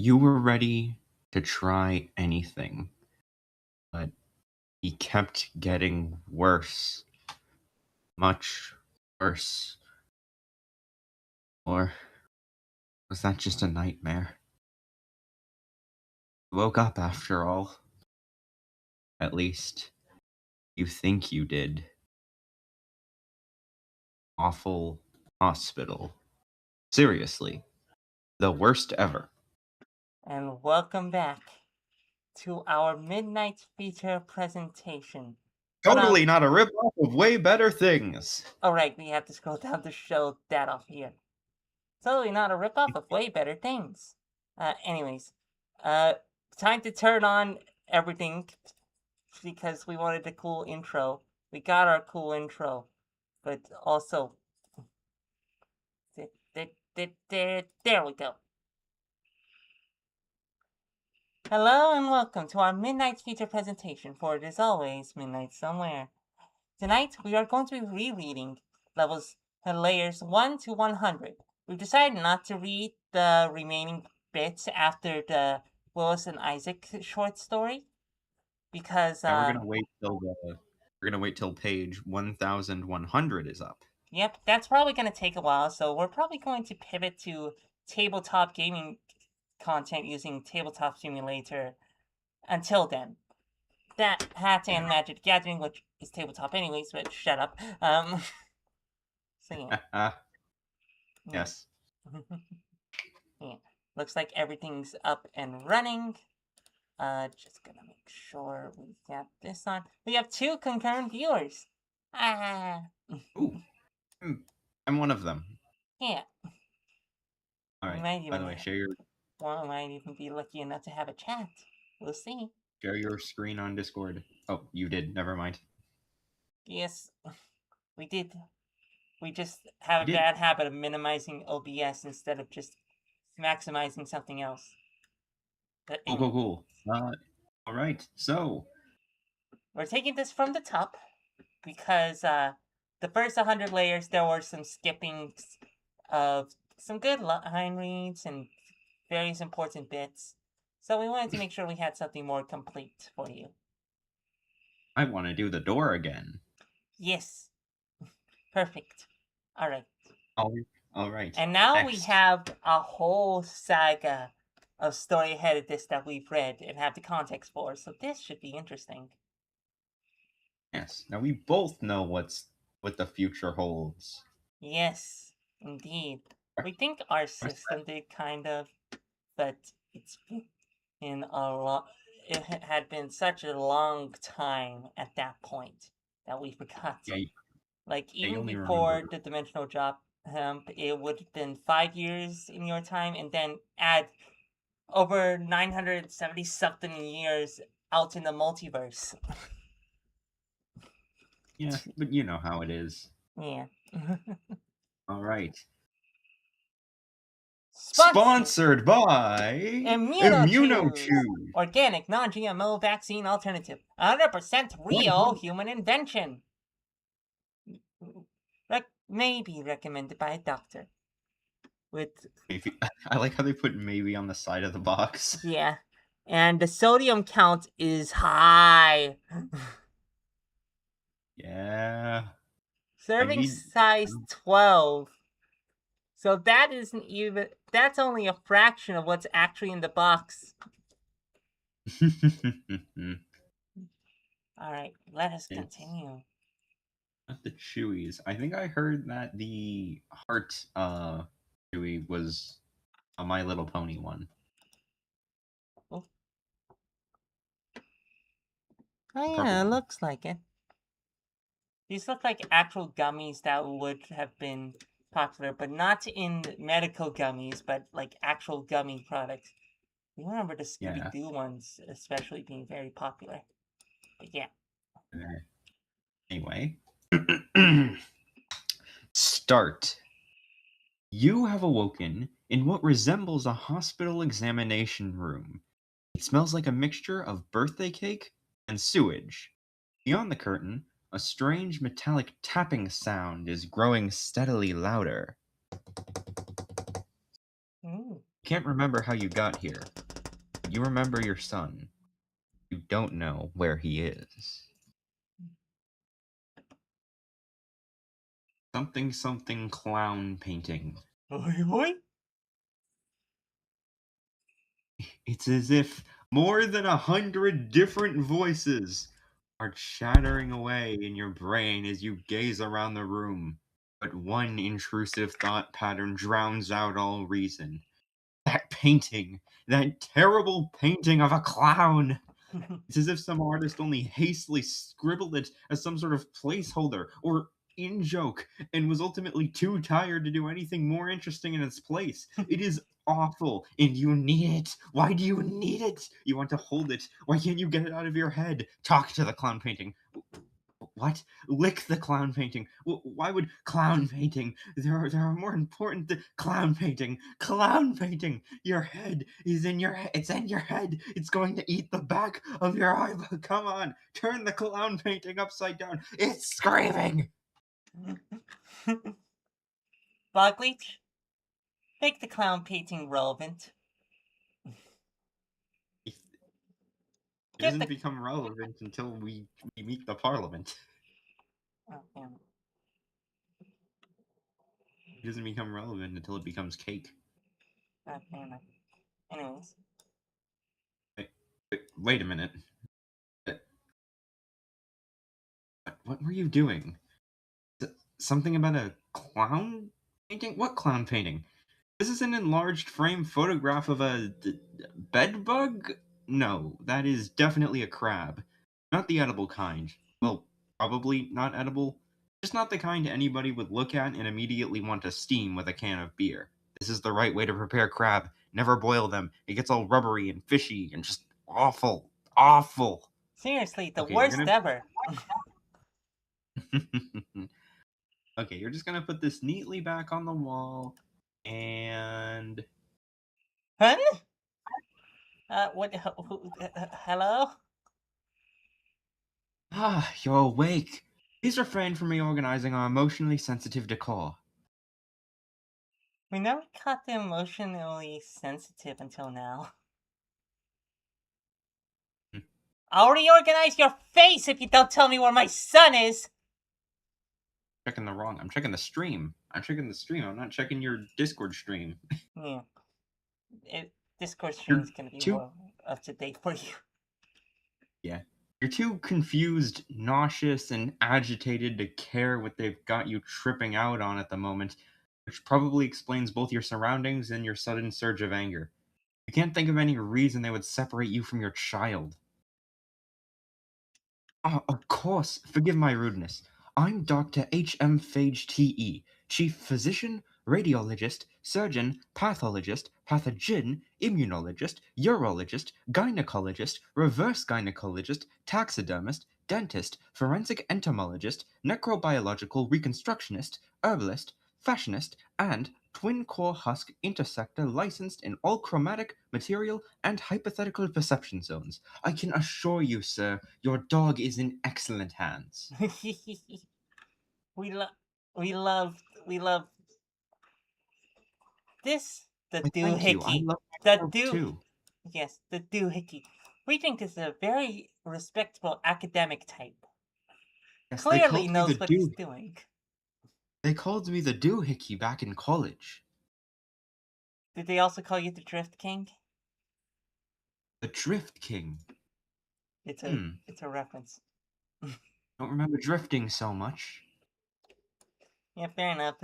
You were ready to try anything, but he kept getting worse. Much worse. Or was that just a nightmare? You woke up after all. At least, you think you did. Awful hospital. Seriously, the worst ever. And welcome back to our midnight feature presentation. Totally not a rip-off of way better things. Oh right, we have to scroll down to show that off here. Totally not a ripoff of way better things. Anyways, time to turn on everything because we wanted a cool intro. We got our cool intro, but also there we go. Hello and welcome to our midnight feature presentation for It Is Always Midnight Somewhere. Tonight we are going to be rereading levels layers 1 to 100. We've decided not to read the remaining bits after the Willis and Isaac short story because Yeah, we're gonna wait till page 1100 is up. Yep, that's probably going to take a while, so we're probably going to pivot to tabletop gaming content using Tabletop Simulator until then. That Hat and Magic Gathering, which is tabletop anyways, but shut up. So yeah. Yes. Yeah. Looks like everything's up and running. Just gonna make sure we got this on. We have 2 concurrent viewers. Ooh. I'm one of them. Yeah. Alright, by the way, One might even be lucky enough to have a chat. We'll see. Share your screen on Discord. Oh, you did. Never mind. Yes, we did. We just have a bad habit of minimizing OBS instead of just maximizing something else. But anyway. Cool. Alright, so we're taking this from the top because the first 100 layers there were some skippings of some good line reads and various important bits. So we wanted to make sure we had something more complete for you. I want to do the door again. Yes. Perfect. Alright. Alright. And now we have a whole saga of story ahead of this that we've read and have the context for, so this should be interesting. Yes. Now we both know what the future holds. Yes, indeed. We think our system did kind of, but it's been it had been such a long time at that point that we forgot. Yeah, like even before the dimensional drop, it would have been 5 years in your time, and then add over 970 something years out in the multiverse. Yeah, but you know how it is. Yeah. All right. Sponsored by ImmunoChew, organic non-GMO vaccine alternative, 100% real human invention. Maybe recommended by a doctor. I like how they put maybe on the side of the box. Yeah, and the sodium count is high. Yeah. Serving size 12. So that isn't even. That's only a fraction of what's actually in the box. All right, let us continue. Not the Chewies. I think I heard that the heart Chewy was a My Little Pony one. Oh yeah, it looks like it. These look like actual gummies that would have been popular, but not in medical gummies, but like actual gummy products. You remember the Scooby-Doo ones especially being very popular. But yeah. Anyway. Start. You have awoken in what resembles a hospital examination room. It smells like a mixture of birthday cake and sewage. Beyond the curtain, a strange metallic tapping sound is growing steadily louder. You can't remember how you got here, but you remember your son. You don't know where he is. Something something clown painting. Oi, oi. It's as if more than 100 different voices are chattering away in your brain as you gaze around the room. But one intrusive thought pattern drowns out all reason. That painting! That terrible painting of a clown! It's as if some artist only hastily scribbled it as some sort of placeholder or in joke and was ultimately too tired to do anything more interesting in its place. It is awful and you need it. Why do you need it? You want to hold it. Why can't you get it out of your head? Talk to the clown painting. What? Lick the clown painting. Why would clown painting? There are more important clown painting. Clown painting. Your head is in your head. It's in your head. It's going to eat the back of your eyeball. Come on, turn the clown painting upside down. It's screaming. Bogleach, make the clown painting relevant. It Get doesn't the. become relevant until we meet the parliament. Oh, damn. It doesn't become relevant until it becomes cake. Oh, damn it. Anyways. Wait a minute. Uh, What were you doing? Something about a clown painting? What clown painting? This is an enlarged frame photograph of a bed bug? No, that is definitely a crab. Not the edible kind. Well, probably not edible. Just not the kind anybody would look at and immediately want to steam with a can of beer. This is the right way to prepare crab. Never boil them. It gets all rubbery and fishy and just awful. Awful. Seriously, the Okay, you're worst gonna. ever. Okay, you're just gonna put this neatly back on the wall. And Hun? What? Hello? You're awake. Please refrain from reorganizing our emotionally sensitive decor. We never got the emotionally sensitive until now. Hmm, I'll reorganize your face if you don't tell me where my son is! Checking the wrong. I'm checking the stream. I'm checking the stream. I'm not checking your Discord stream. Yeah. Discord You're stream's gonna be too. more up to date for you. Yeah. You're too confused, nauseous, and agitated to care what they've got you tripping out on at the moment, which probably explains both your surroundings and your sudden surge of anger. You can't think of any reason they would separate you from your child. Of course. Forgive my rudeness. I'm Dr. H.M. Phage T.E., Chief Physician, Radiologist, Surgeon, Pathologist, Pathogen, Immunologist, Urologist, Gynecologist, Reverse Gynecologist, Taxidermist, Dentist, Forensic Entomologist, Necrobiological Reconstructionist, Herbalist, Fashionist, and Twin Core Husk Intersector licensed in all chromatic, material, and hypothetical perception zones. I can assure you, sir, your dog is in excellent hands. we love, we love, we love this. The Why, thank you. I doohickey. love The myself doo. too. Yes, the doohickey. We think this is a very respectable academic type. Yes, Clearly knows what he's doing. they called me the doohickey back in college. Did they also call you the Drift King? The Drift King. It's a Hmm. it's a reference. Don't remember drifting so much. Yeah, fair enough.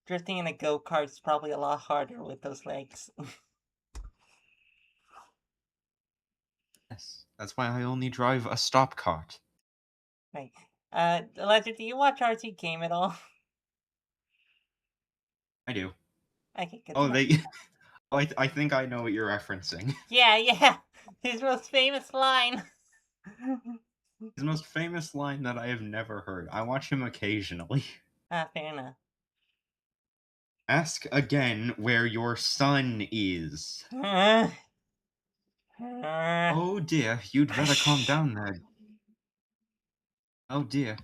Drifting in a go-kart is probably a lot harder with those legs. Yes. That's why I only drive a stop cart. Right. Ledger, do you watch RT Game at all? I do. Okay, good to Oh, know. they. Oh, I think I know what you're referencing. Yeah. His most famous line. His most famous line that I have never heard. I watch him occasionally. Fair enough. Ask again where your son is. Uh, uh, Oh dear, you'd better calm down there. Oh dear.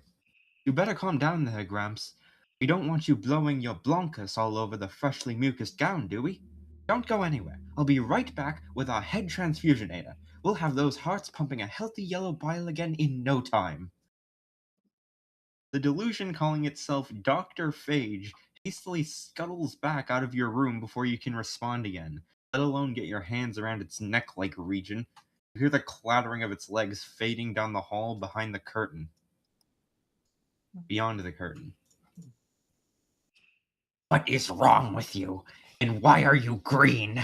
You better calm down there, Gramps. We don't want you blowing your blancas all over the freshly mucused gown, do we? Don't go anywhere. I'll be right back with our head transfusion data. We'll have those hearts pumping a healthy yellow bile again in no time. The delusion calling itself Dr. Phage hastily scuttles back out of your room before you can respond again, let alone get your hands around its neck-like region. You hear the clattering of its legs fading down the hall behind the curtain. Beyond the curtain. What is wrong with you? And why are you green?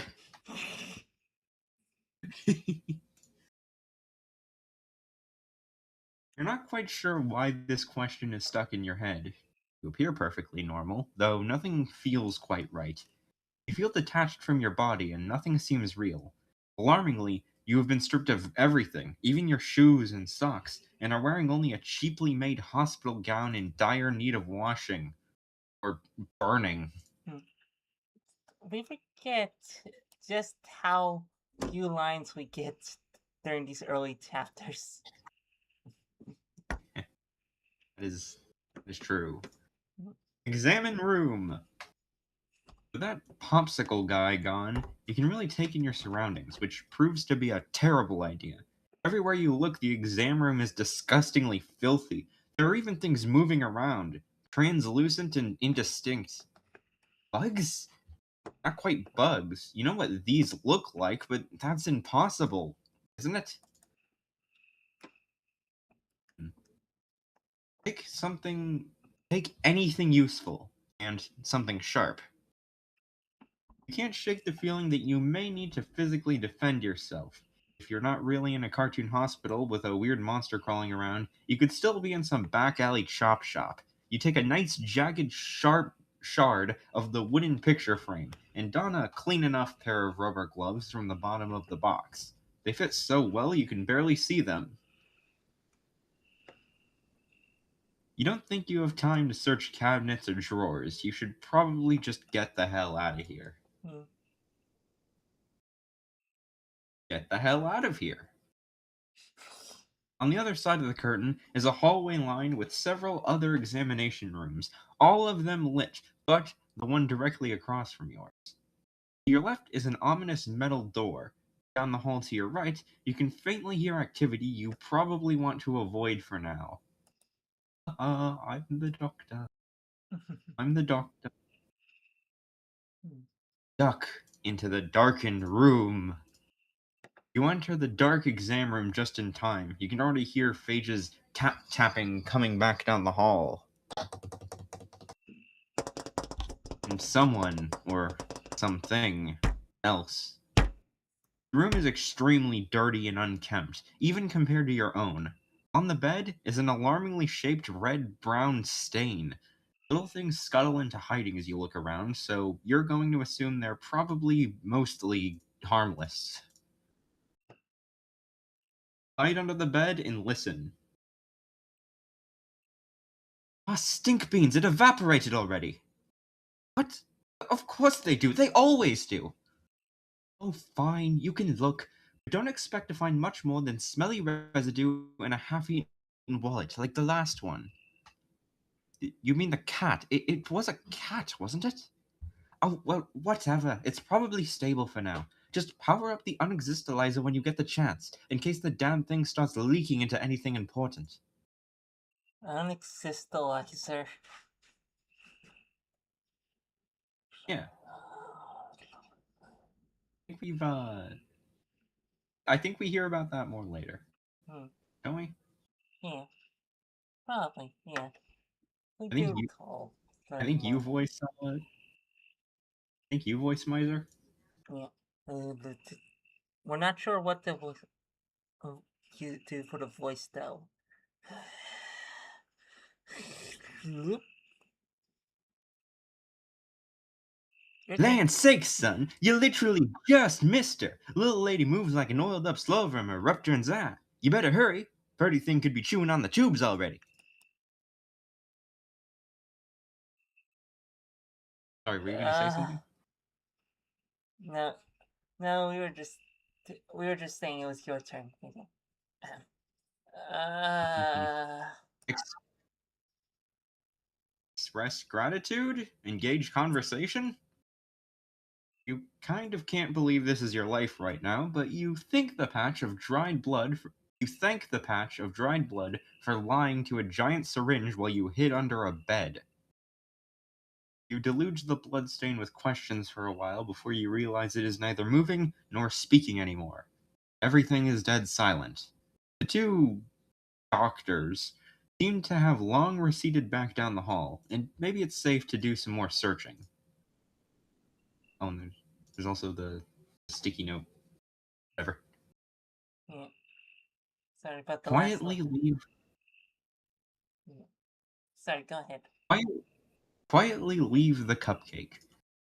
You're not quite sure why this question is stuck in your head. You appear perfectly normal, though nothing feels quite right. You feel detached from your body and nothing seems real. Alarmingly, you have been stripped of everything, even your shoes and socks, and are wearing only a cheaply made hospital gown in dire need of washing. Or burning. We forget just how few lines we get during these early chapters. That is true. Examine room! With that popsicle guy gone, you can really take in your surroundings, which proves to be a terrible idea. Everywhere you look, the exam room is disgustingly filthy. There are even things moving around, translucent and indistinct. Bugs? Not quite bugs. You know what these look like, but that's impossible, isn't it? Take something. Take anything useful, and something sharp. You can't shake the feeling that you may need to physically defend yourself. If you're not really in a cartoon hospital with a weird monster crawling around, you could still be in some back alley chop shop. You take a nice, jagged, sharp shard of the wooden picture frame and don a clean enough pair of rubber gloves from the bottom of the box. They fit so well you can barely see them. You don't think you have time to search cabinets or drawers. You should probably just get the hell out of here. Hmm. Get the hell out of here. On the other side of the curtain is a hallway lined with several other examination rooms, all of them lit, but the one directly across from yours. To your left is an ominous metal door. Down the hall to your right, you can faintly hear activity you probably want to avoid for now. I'm the doctor. I'm the doctor. Duck into the darkened room. You enter the dark exam room just in time. You can already hear Phage's tap-tapping coming back down the hall. And someone, or something else. The room is extremely dirty and unkempt, even compared to your own. On the bed is an alarmingly shaped red-brown stain. Little things scuttle into hiding as you look around, so you're going to assume they're probably mostly harmless. Hide under the bed and listen. Ah, stink beans, it evaporated already! What? Of course they do, they always do! Oh, fine, you can look, but don't expect to find much more than smelly residue and a half-eaten wallet, like the last one. You mean the cat? It was a cat, wasn't it? Oh, well, whatever. It's probably stable for now. Just power up the unexistalizer when you get the chance, in case the damn thing starts leaking into anything important. Unexistalizer. Yeah, think we've, I think we hear about that more later, Hmm. don't we? Yeah, probably. Yeah, we I think do you, recall I learning think you more. voice, Miser. Yeah, we're not sure what to do for the voice though. Your turn. Land's sakes, son, you literally just missed her. Little lady moves like an oiled up slow from her rupturing eye. You better hurry. Purty thing could be chewing on the tubes already. Sorry, were you gonna say Uh, something? no, no, we were just saying it was your turn. Okay. Uh, Express gratitude? Engage conversation? You kind of can't believe this is your life right now, but you think the patch of dried blood. You thank the patch of dried blood for lying to a giant syringe while you hid under a bed. You deluge the bloodstain with questions for a while before you realize it is neither moving nor speaking anymore. Everything is dead silent. The two doctors seem to have long receded back down the hall, and maybe it's safe to do some more searching. Oh, and there's also the sticky note. Whatever. Yeah. Sorry about the last one. Quietly leave. Yeah. Sorry, go ahead. Quiet, quietly leave the cupcake.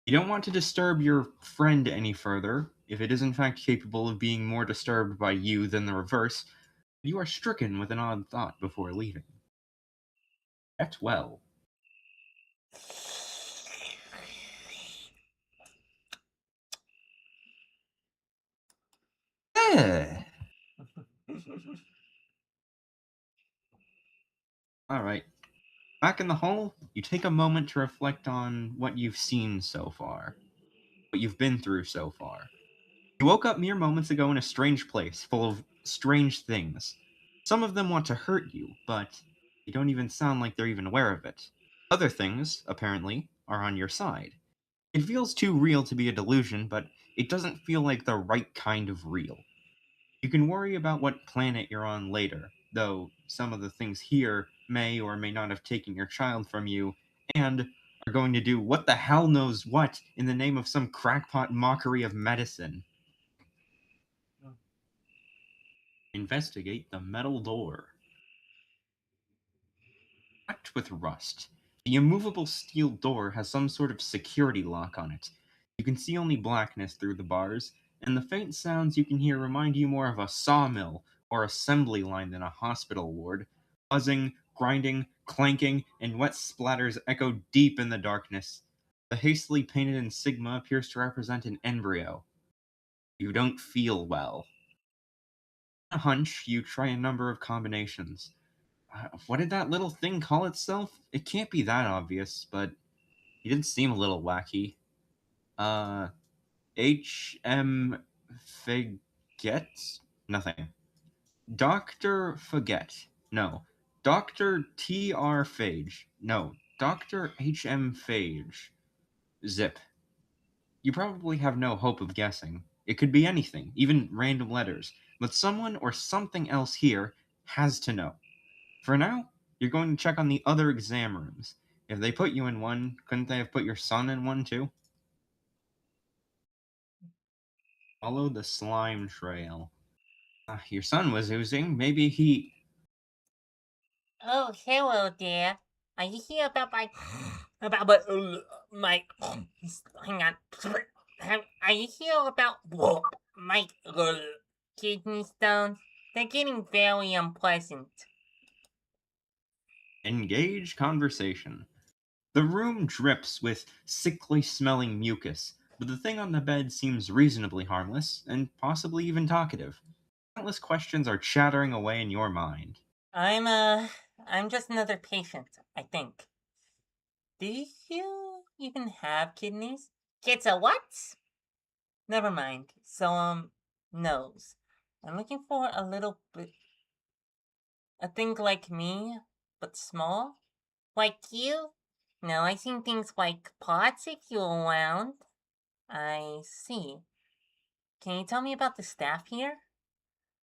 You don't want to disturb your friend any further, if it is in fact capable of being more disturbed by you than the reverse. You are stricken with an odd thought before leaving. Get well. Eh. Alright. Back in the hall, you take a moment to reflect on what you've seen so far, what you've been through so far. You woke up mere moments ago in a strange place, full of strange things. Some of them want to hurt you, but they don't even sound like they're even aware of it. Other things, apparently, are on your side. It feels too real to be a delusion, but it doesn't feel like the right kind of real. You can worry about what planet you're on later, though some of the things here may or may not have taken your child from you, and are going to do what the hell knows what in the name of some crackpot mockery of medicine. Investigate the metal door. Packed with rust. The immovable steel door has some sort of security lock on it. You can see only blackness through the bars, and the faint sounds you can hear remind you more of a sawmill or assembly line than a hospital ward. Buzzing, grinding, clanking, and wet splatters echo deep in the darkness. The hastily painted insignia appears to represent an embryo. You don't feel well. On a hunch, you try a number of combinations. What did that little thing call itself? It can't be that obvious, but he did seem a little wacky. Uh, H.M. Forget? Nothing. Dr. Forget. No. Dr. T.R. Phage. No. Dr. H.M. Phage. Zip. You probably have no hope of guessing. It could be anything, even random letters, but someone or something else here has to know. For now, you're going to check on the other exam rooms. If they put you in one, couldn't they have put your son in one too? Follow the slime trail. Your son was oozing. Maybe he. Oh, hello there. Are you here about my my hang on? Are you here about my kidney stones? They're getting very unpleasant. Engage conversation. The room drips with sickly smelling mucus, but the thing on the bed seems reasonably harmless and possibly even talkative. Countless questions are chattering away in your mind. I'm I'm just another patient, I think. Do you even have kidneys? Kids a what? Never mind. So nose. I'm looking for a little bit a thing like me, but small. Like you? No, I seen things like pots if you around. I see. Can you tell me about the staff here?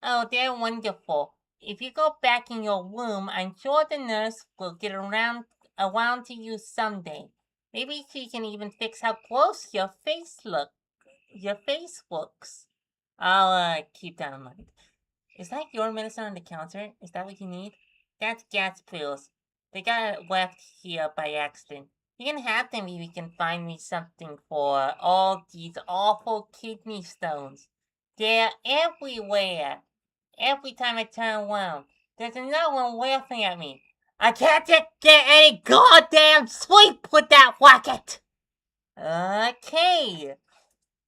Oh, they're wonderful. If you go back in your room, I'm sure the nurse will get around to you someday. Maybe she can even fix how gross your face looks. I'll keep that in mind. Is that your medicine on the counter? Is that what you need? That's gas pills. They got left here by accident. You can have them if you can find me something for all these awful kidney stones. They're everywhere. Every time I turn around, there's another one laughing at me. I can't get any goddamn sleep with that racket! Okay.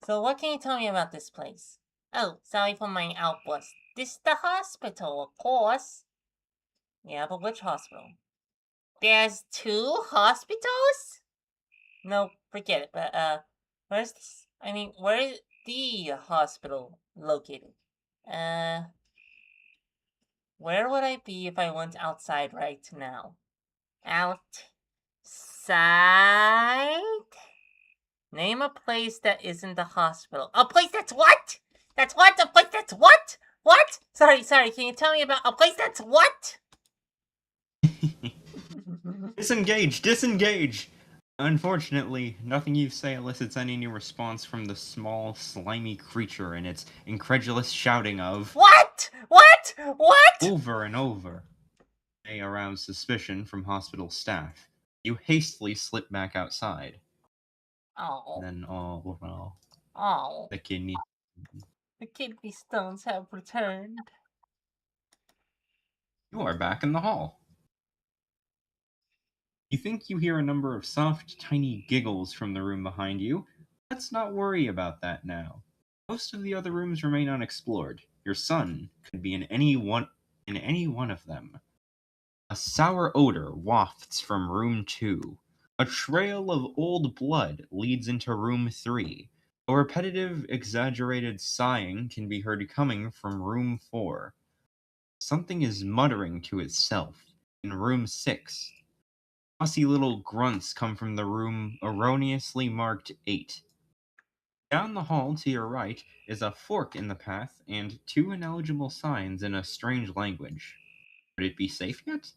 So what can you tell me about this place? Oh, sorry for my outburst. This is the hospital, of course. Yeah, but which hospital? There's two hospitals? No, forget it. But where's this? I mean, where is the hospital located? Uh, where would I be if I went outside right now? Outside? Name a place that isn't a hospital. A place that's what? That's what? A place that's what? What? Sorry. Can you tell me about a place that's what? Disengage! Unfortunately, nothing you say elicits any new response from the small, slimy creature in its incredulous shouting of What? What? What? over and over. May arouse suspicion from hospital staff. You hastily slip back outside. And Oh. then, oh no, Oh. the kidney. The kidney stones have returned. You are back in the hall. You think you hear a number of soft, tiny giggles from the room behind you. Let's not worry about that now. Most of the other rooms remain unexplored. Your son could be in any one of them. A sour odor wafts from room 2. A trail of old blood leads into room 3. A repetitive, exaggerated sighing can be heard coming from room 4. Something is muttering to itself in room 6. Fussy little grunts come from the room erroneously marked 8. Down the hall to your right is a fork in the path and 2 ineligible signs in a strange language. Would it be safe yet?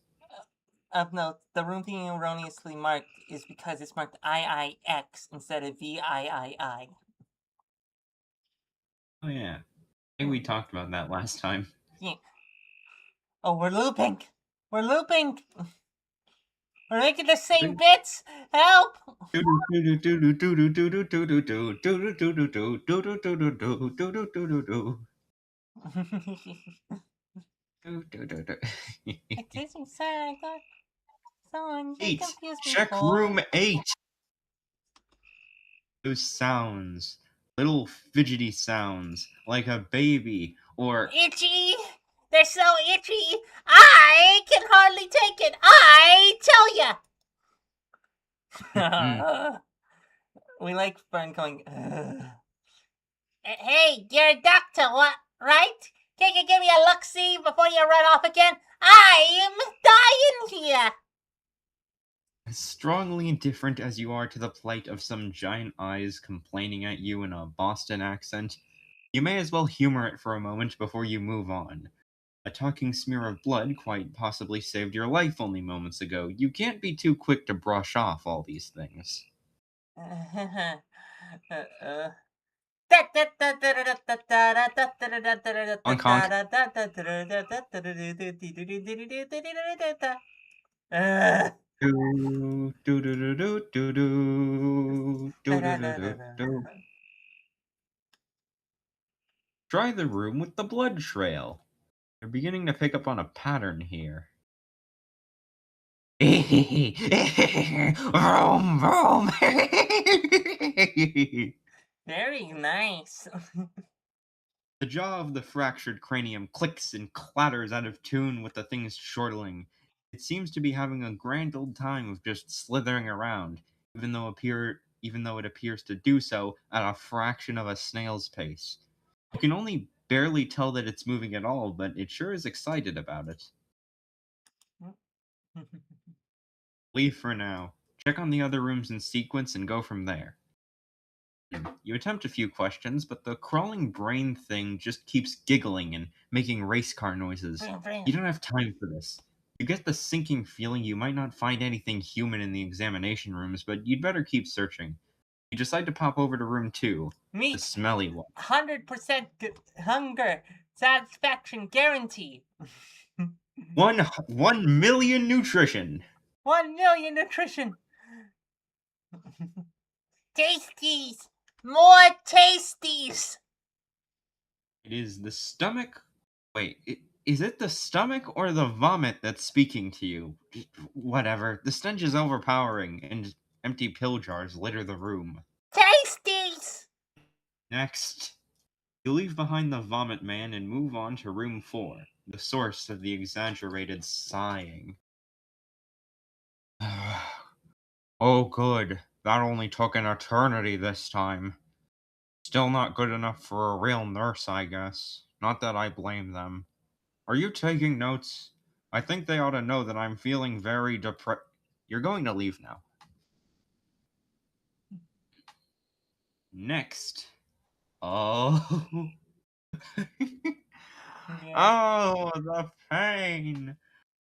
Of note, the room being erroneously marked is because it's marked IIX instead of VIII. Oh yeah. I think we talked about that last time. Yeah. Oh, we're looping! We're looping! We're making the same bits! Help! Excuse me, sir, I got someone. You 8. confused me Check room for. 8. Those sounds, little fidgety sounds, like a baby or Itchy! They're so itchy! I can hardly take it! I tell ya! We like Fern going, ugh. Hey, you're a doctor, what? Right? Can you give me a look-see before you run off again? I'm dying here! as strongly indifferent as you are to the plight of some giant eyes complaining at you in a Boston accent, you may as well humor it for a moment before you move on. A talking smear of blood quite possibly saved your life only moments ago. You can't be too quick to brush off all these things. Honk honk. Do, do, do, do, do, do, do, do, do, do, do, do. Try the room with the blood trail. You're beginning to pick up on a pattern here. Vroom, vroom. Very nice. The jaw of the fractured cranium clicks and clatters out of tune with the thing's chortling. It seems to be having a grand old time of just slithering around, even though it appears to do so at a fraction of a snail's pace. You can only barely tell that it's moving at all, but it sure is excited about it. Leave for now. Check on the other rooms in sequence and go from there. You attempt a few questions, but the crawling brain thing just keeps giggling and making race car noises. You don't have time for this. You get the sinking feeling you might not find anything human in the examination rooms, but you'd better keep searching. You decide to pop over to room 2, the Meat, smelly one. 100% hunger, satisfaction guarantee. 1 million nutrition! 1 million nutrition. Tasties! More tasties! It is the stomach. Wait, is it the stomach or the vomit that's speaking to you? Whatever. The stench is overpowering, and empty pill jars litter the room. Tasties! Next, you leave behind the vomit man and move on to room 4, the source of the exaggerated sighing. Oh, good. That only took an eternity this time. Still not good enough for a real nurse, I guess. Not that I blame them. Are you taking notes? I think they ought to know that I'm feeling very depressed. You're going to leave now. Next. Oh. Yeah. Oh, the pain.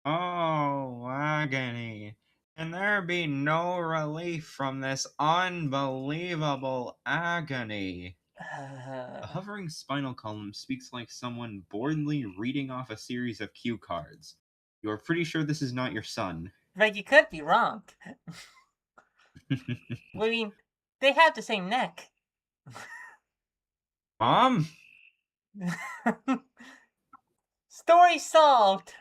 Oh, agony. Can there be no relief from this unbelievable agony? The hovering spinal column speaks like someone boredly reading off a series of cue cards. You are pretty sure this is not your son. But you could be wrong. I mean, they have the same neck. Mom? Story solved!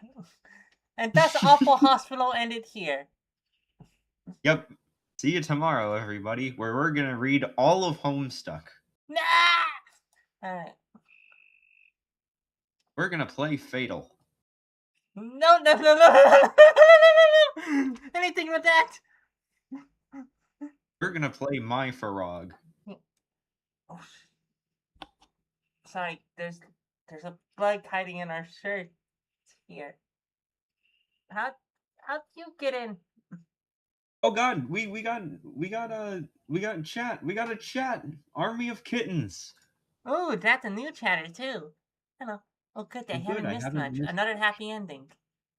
And thus Awful Hospital ended here. Yep. See you tomorrow, everybody, where we're gonna read all of Homestuck. Nah! Alright. We're gonna play Fatal. No, no, no, no! Anything with that! We're gonna play My Farog. Oh, sorry, there's a bug hiding in our shirt here. How'd you get in? Oh God, we got chat. We got a chat. Army of kittens. Oh, that's a new chatter too. Hello. Oh, good. I Oh, good. haven't I missed haven't much. missed. Another happy ending.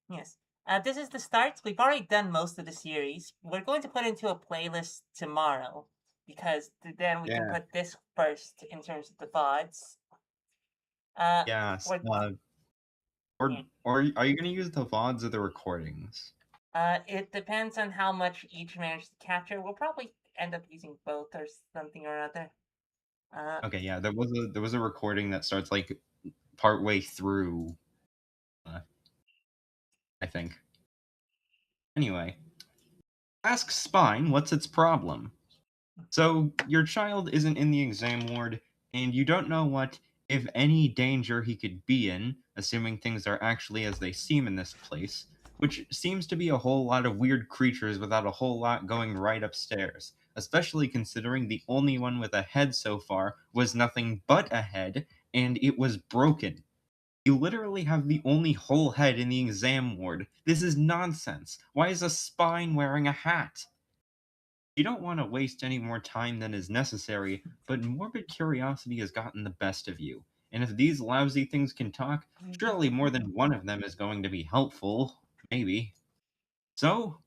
Yes. This is the start. We've already done most of the series. We're going to put into a playlist tomorrow because then we can Yeah. put this first in terms of the VODs. Uh, Yes. we're, yeah. Or are you gonna use the VODs or the recordings? It depends on how much each managed to capture. We'll probably end up using both or something or other. Okay. Yeah. There was a recording that starts like partway through. I think. Anyway, ask Spine what's its problem. So, your child isn't in the exam ward, and you don't know what, if any, danger he could be in, assuming things are actually as they seem in this place, which seems to be a whole lot of weird creatures without a whole lot going right upstairs, especially considering the only one with a head so far was nothing but a head, and it was broken. You literally have the only whole head in the exam ward. This is nonsense. Why is a spine wearing a hat? You don't want to waste any more time than is necessary, but morbid curiosity has gotten the best of you. And if these lousy things can talk, surely more than one of them is going to be helpful. Maybe. So,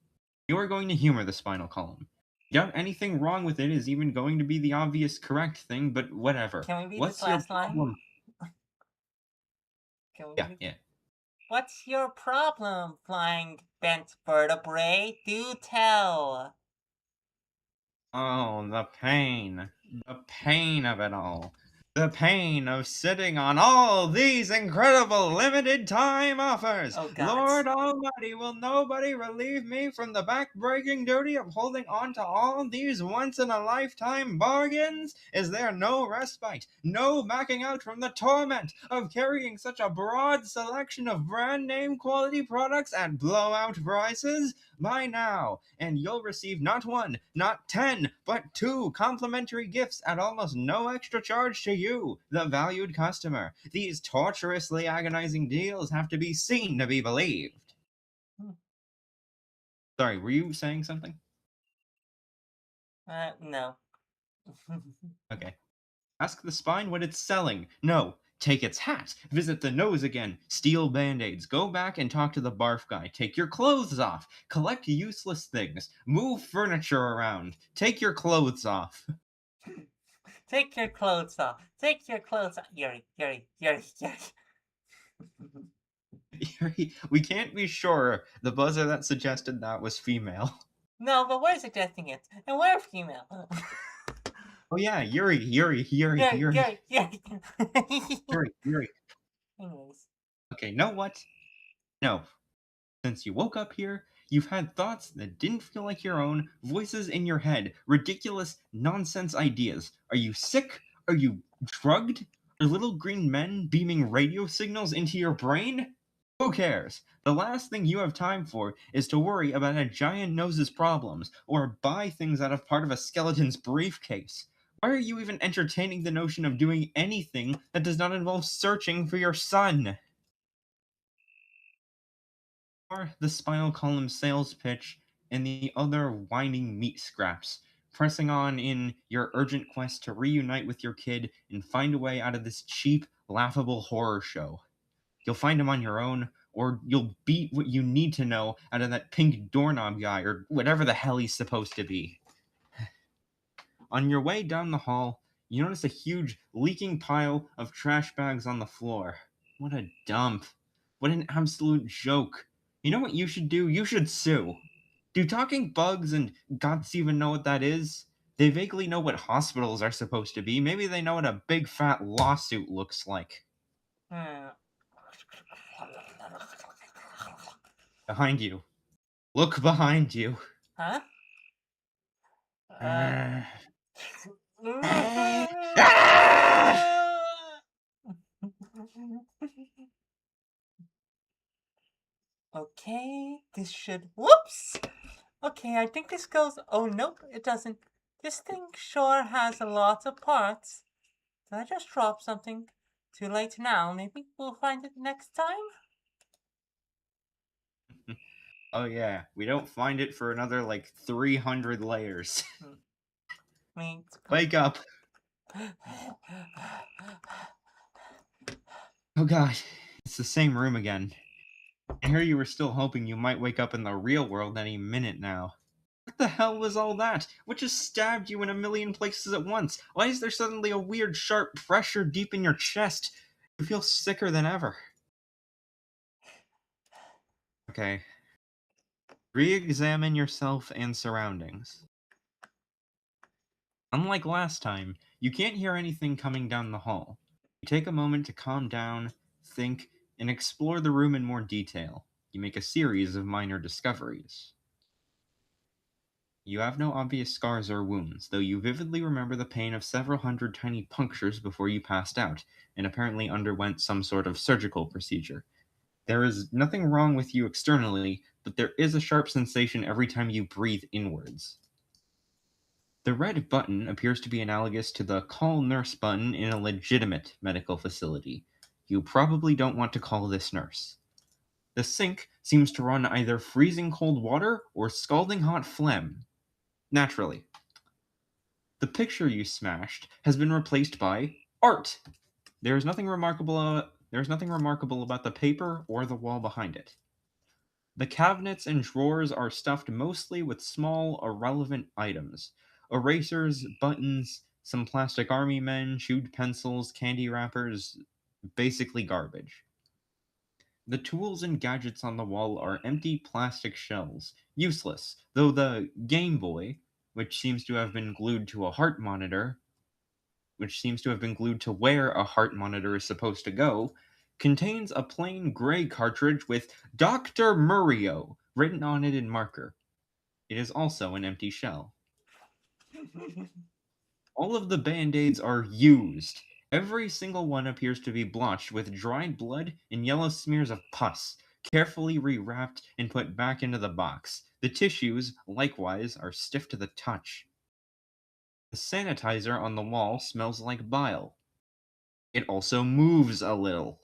you are going to humor the spinal column. Doubt anything wrong with it is even going to be the obvious correct thing, but whatever. Can we read this What's your last line? problem? Can we Yeah, read yeah. What's your problem, flying bent vertebrae? Do tell. Oh, the pain. The pain of it all. The pain of sitting on all these incredible limited time offers. Oh God. Lord Almighty, will nobody relieve me from the back-breaking duty of holding on to all these once-in-a-lifetime bargains? Is there no respite, no backing out from the torment of carrying such a broad selection of brand-name quality products at blowout prices? Buy now, and you'll receive not one, not 10, but 2 complimentary gifts at almost no extra charge to you, the valued customer. These torturously agonizing deals have to be seen to be believed. Sorry, were you saying something? No. Okay. Ask the spine what it's selling. No, take its hat. Visit the nose again. Steal band-aids. Go back and talk to the barf guy. Take your clothes off. Collect useless things. Move furniture around. Take your clothes off. Take your clothes off. Take your clothes off. Yuri, Yuri, Yuri, Yuri. We can't be sure the buzzer that suggested that was female. No, but we're suggesting it. And we're female. Oh yeah, Yuri. Yuri, Yuri, Yuri. Yuri. Anyways. Okay, know what? No. Since you woke up here, you've had thoughts that didn't feel like your own, voices in your head, ridiculous, nonsense ideas. Are you sick? Are you drugged? Are little green men beaming radio signals into your brain? Who cares? The last thing you have time for is to worry about a giant nose's problems or buy things out of part of a skeleton's briefcase. Why are you even entertaining the notion of doing anything that does not involve searching for your son? Or the spinal column sales pitch and the other whining meat scraps, pressing on in your urgent quest to reunite with your kid and find a way out of this cheap, laughable horror show. You'll find him on your own, or you'll beat what you need to know out of that pink doorknob guy, or whatever the hell he's supposed to be. On your way down the hall, you notice a huge, leaking pile of trash bags on the floor. What a dump. What an absolute joke. You know what you should do? You should sue. Do talking bugs and gods even know what that is? They vaguely know what hospitals are supposed to be. Maybe they know what a big fat lawsuit looks like. Hmm. Behind you. Look behind you. Huh? Uh. Ah! Okay, this should. Whoops! Okay, I think this goes. Oh, nope, it doesn't. This thing sure has a lot of parts. Did I just drop something? Too late now. Maybe we'll find it next time? Oh yeah, we don't find it for another like 300 layers. Hmm. Wait. Wake up. Oh god, it's the same room again. I hear you were still hoping you might wake up in the real world any minute now. What the hell was all that? What just stabbed you in a million places at once? Why is there suddenly a weird sharp pressure deep in your chest? You feel sicker than ever. Okay. Re-examine yourself and surroundings. Unlike last time, you can't hear anything coming down the hall. You take a moment to calm down, think, and explore the room in more detail. You make a series of minor discoveries. You have no obvious scars or wounds, though you vividly remember the pain of several hundred tiny punctures before you passed out, and apparently underwent some sort of surgical procedure. There is nothing wrong with you externally, but there is a sharp sensation every time you breathe inwards. The red button appears to be analogous to the call nurse button in a legitimate medical facility. You probably don't want to call this nurse. The sink seems to run either freezing cold water or scalding hot phlegm. Naturally. The picture you smashed has been replaced by art. There is nothing remarkable about the paper or the wall behind it. The cabinets and drawers are stuffed mostly with small, irrelevant items: erasers, buttons, some plastic army men, chewed pencils, candy wrappers, basically garbage. The tools and gadgets on the wall are empty plastic shells, useless, though the Game Boy, which seems to have been glued to a heart monitor, which seems to have been glued to where a heart monitor is supposed to go, contains a plain gray cartridge with Dr. Murio written on it in marker. It is also an empty shell. All of the band-aids are used. Every single one appears to be blotched with dried blood and yellow smears of pus, carefully rewrapped and put back into the box. The tissues, likewise, are stiff to the touch. The sanitizer on the wall smells like bile. It also moves a little.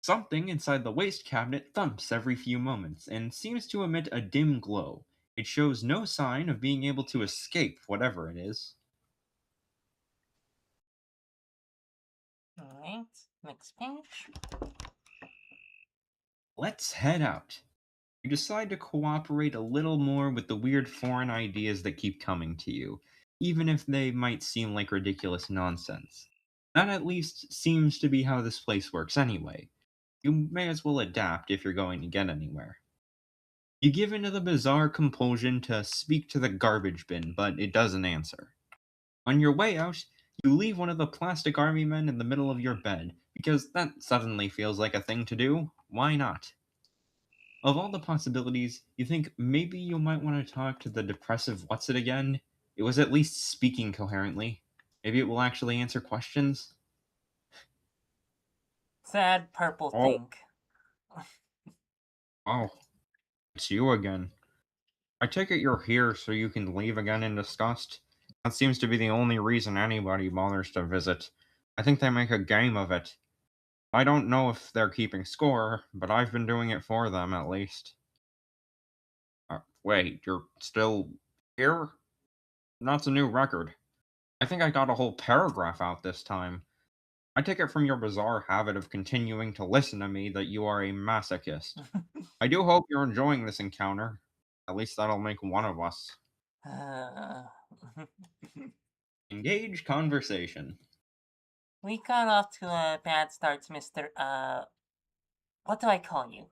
Something inside the waste cabinet thumps every few moments and seems to emit a dim glow. It shows no sign of being able to escape whatever it is. Alright, next page. Let's head out. You decide to cooperate a little more with the weird foreign ideas that keep coming to you, even if they might seem like ridiculous nonsense. That at least seems to be how this place works anyway. You may as well adapt if you're going to get anywhere. You give into the bizarre compulsion to speak to the garbage bin, but it doesn't answer. On your way out, you leave one of the plastic army men in the middle of your bed, because that suddenly feels like a thing to do. Why not? Of all the possibilities, you think maybe you might want to talk to the depressive what's it again? It was at least speaking coherently. Maybe it will actually answer questions? Sad purple Oh, thing. oh, it's you again. I take it you're here so you can leave again in disgust? That seems to be the only reason anybody bothers to visit. I think they make a game of it. I don't know if they're keeping score, but I've been doing it for them at least. Wait, you're still here? That's a new record. I think I got a whole paragraph out this time. I take it from your bizarre habit of continuing to listen to me that you are a masochist. I do hope you're enjoying this encounter. At least that'll make one of us. Uh, Engage conversation. we got off to a bad start, Mr. What do I call you?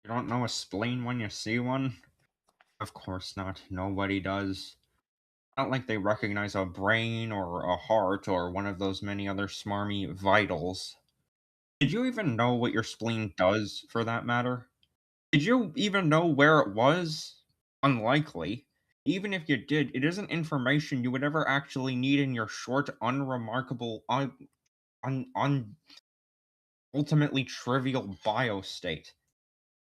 You don't know a spleen when you see one? Of course not. Nobody does. Not like they recognize a brain or a heart or one of those many other smarmy vitals. Did you even know what your spleen does, for that matter? Did you even know where it was? Unlikely. Even if you did, it isn't information you would ever actually need in your short, unremarkable, ultimately trivial bio state.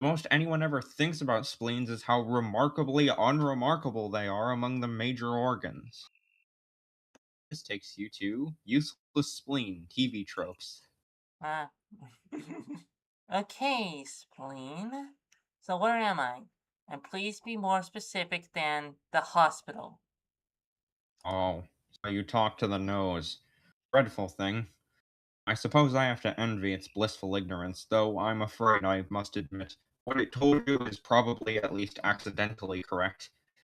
Most anyone ever thinks about spleens is how remarkably unremarkable they are among the major organs. This takes you to useless spleen TV tropes. Uh, okay, spleen. So where am I? And please be more specific than the hospital. Oh, so you talk to the nose. Dreadful thing. I suppose I have to envy its blissful ignorance, though I'm afraid I must admit what it told you is probably at least accidentally correct.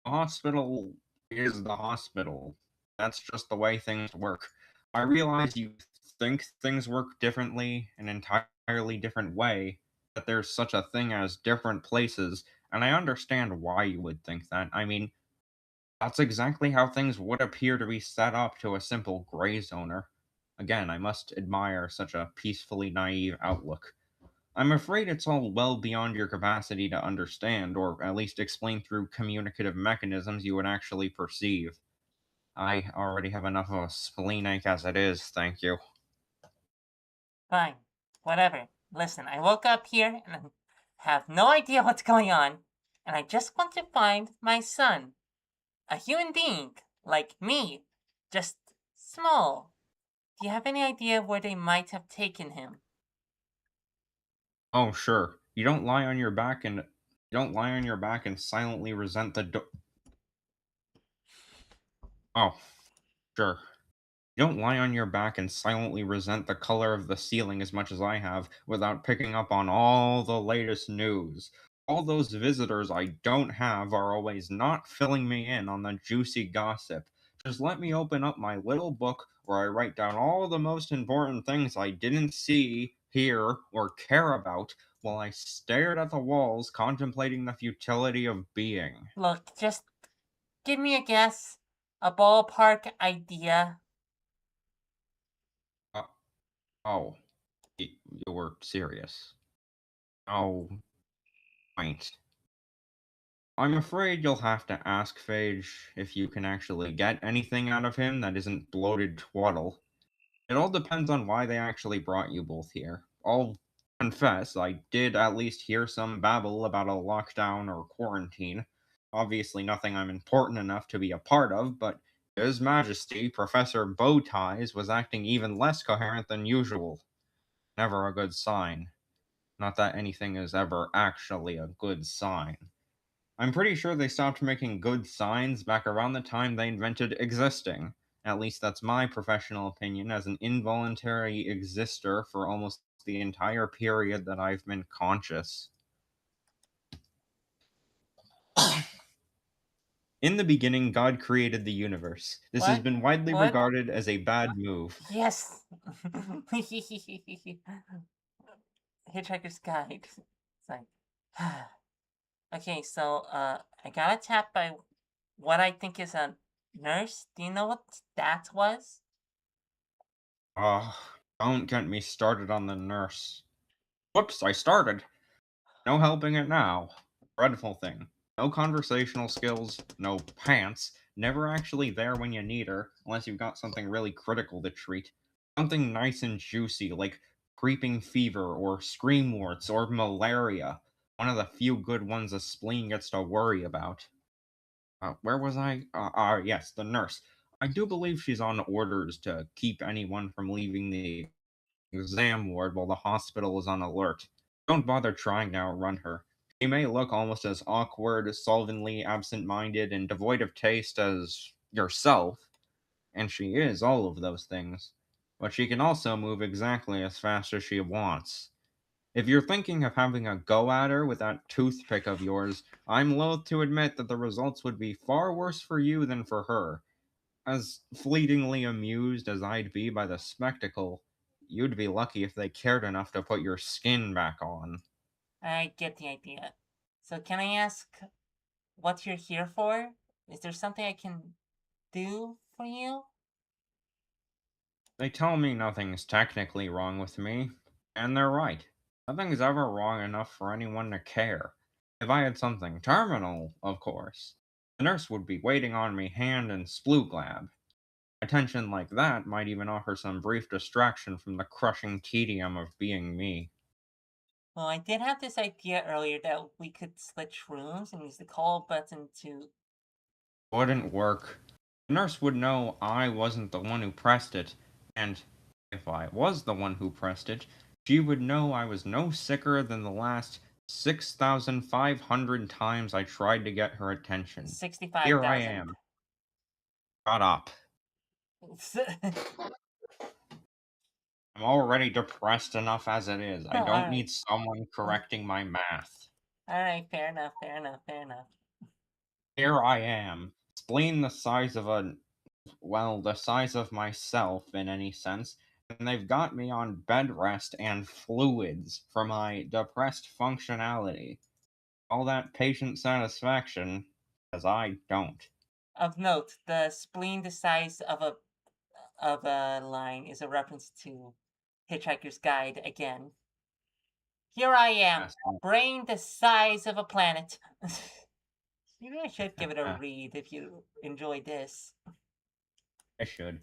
The hospital is the hospital. That's just the way things work. I realize you think things work differently, an entirely different way, that there's such a thing as different places, and I understand why you would think that. I mean, that's exactly how things would appear to be set up to a simple gray zoner. Again, I must admire such a peacefully naive outlook. I'm afraid it's all well beyond your capacity to understand, or at least explain through communicative mechanisms you would actually perceive. I already have enough of a spleen ache as it is, thank you. Fine, whatever. Listen, I woke up here and I have no idea what's going on, and I just want to find my son. A human being, like me, just small. Do you have any idea where they might have taken him? Oh, sure. You don't lie on your back and silently resent the Oh, sure. You don't lie on your back and silently resent the color of the ceiling as much as I have without picking up on all the latest news. All those visitors I don't have are always not filling me in on the juicy gossip. Just let me open up my little book where I write down all the most important things I didn't see, hear, or care about while I stared at the walls contemplating the futility of being. Look, just give me a guess, a ballpark idea. Uh, oh, you were serious. Oh, right. I'm afraid you'll have to ask Phage if you can actually get anything out of him that isn't bloated twaddle. It all depends on why they actually brought you both here. I'll confess, I did at least hear some babble about a lockdown or quarantine. Obviously, nothing I'm important enough to be a part of, but His Majesty, Professor Bowties, was acting even less coherent than usual. Never a good sign. Not that anything is ever actually a good sign. I'm pretty sure they stopped making good signs back around the time they invented existing. At least that's my professional opinion as an involuntary exister for almost the entire period that I've been conscious. In the beginning, God created the universe. This has What? been widely What? regarded as a bad move. Yes! Hitchhiker's Guide. It's like, okay, so, I got attacked by what I think is a nurse. Do you know what that was? Ah, don't get me started on the nurse. Whoops, I started. No helping it now. Dreadful thing. No conversational skills, no pants, never actually there when you need her, unless you've got something really critical to treat. Something nice and juicy, like creeping fever, or scream warts, or malaria. One of the few good ones a spleen gets to worry about. Where was I? Yes, the nurse. I do believe she's on orders to keep anyone from leaving the exam ward while the hospital is on alert. Don't bother trying to outrun her. She may look almost as awkward, sullenly absent minded, and devoid of taste as yourself, and she is all of those things. But she can also move exactly as fast as she wants. If you're thinking of having a go at her with that toothpick of yours, I'm loath to admit that the results would be far worse for you than for her. As fleetingly amused as I'd be by the spectacle, you'd be lucky if they cared enough to put your skin back on. I get the idea. So, can I ask what you're here for? Is there something I can do for you? They tell me nothing's technically wrong with me, and they're right. Nothing's ever wrong enough for anyone to care. If I had something terminal, of course, the nurse would be waiting on me hand and splooglab. Attention like that might even offer some brief distraction from the crushing tedium of being me. Well, I did have this idea earlier that we could switch rooms and use the call button to. Wouldn't work. The nurse would know I wasn't the one who pressed it, and if I was the one who pressed it, she would know I was no sicker than the last 6,500 times I tried to get her attention. Here I 65,000. am. Shut up. I'm already depressed enough as it is. I don't Alright. need someone correcting my math. Alright, fair enough, fair enough, fair enough. Here I am, spleen the size of the size of myself in any sense, and they've got me on bed rest and fluids for my depressed functionality. All that patient satisfaction, as I don't. Of note, the spleen the size of a line is a reference to Hitchhiker's Guide again. Here I am, Yes, brain the size of a planet. You really should give it a I, read if you enjoy this. I should.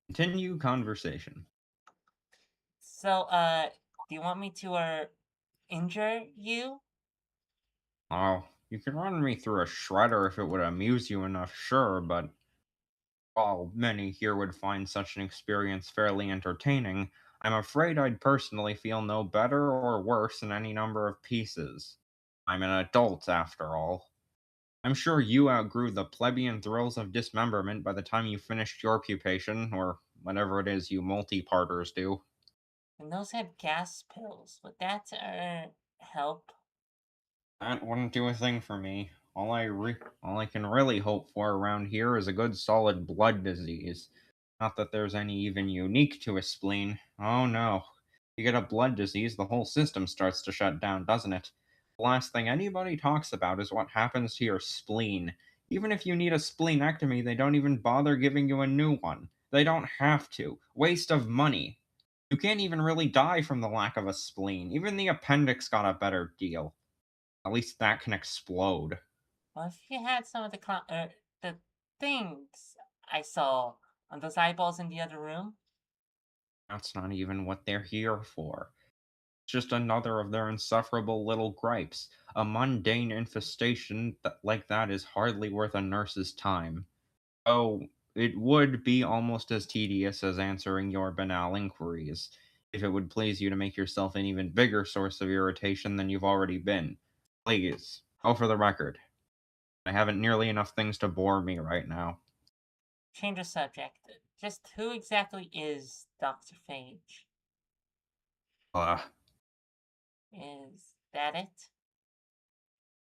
Continue conversation. So, do you want me to injure you? Oh, you could run me through a shredder if it would amuse you enough, sure, but while many here would find such an experience fairly entertaining, I'm afraid I'd personally feel no better or worse in any number of pieces. I'm an adult, after all. I'm sure you outgrew the plebeian thrills of dismemberment by the time you finished your pupation, or whatever it is you multi-parters do. And those had gas pills. Would that help? That wouldn't do a thing for me. All I can really hope for around here is a good solid blood disease. Not that there's any even unique to a spleen. Oh no. You get a blood disease, the whole system starts to shut down, doesn't it? The last thing anybody talks about is what happens to your spleen. Even if you need a spleenectomy, they don't even bother giving you a new one. They don't have to. Waste of money. You can't even really die from the lack of a spleen. Even the appendix got a better deal. At least that can explode. Well, if you had some of the things I saw on those eyeballs in the other room, That's not even what they're here for. It's just another of their insufferable little gripes. A mundane infestation like that is hardly worth a nurse's time. Oh, it would be almost as tedious as answering your banal inquiries, if it would please you to make yourself an even bigger source of irritation than you've already been. Please, go for the record. I haven't nearly enough things to bore me right now. change the subject. Just who exactly is Dr. Phage? Ugh. Is that it?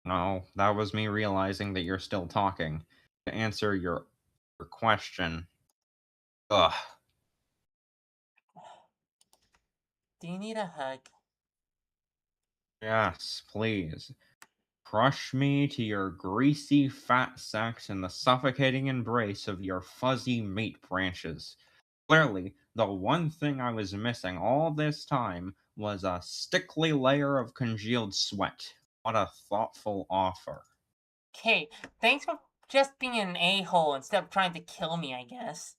No, that was me realizing that you're still talking. To answer your question. Ugh. Do you need a hug? Yes, please. Crush me to your greasy fat sacks in the suffocating embrace of your fuzzy meat branches. Clearly, the one thing I was missing all this time was a stickly layer of congealed sweat. What a thoughtful offer. Okay, thanks for just being an a-hole instead of trying to kill me, I guess.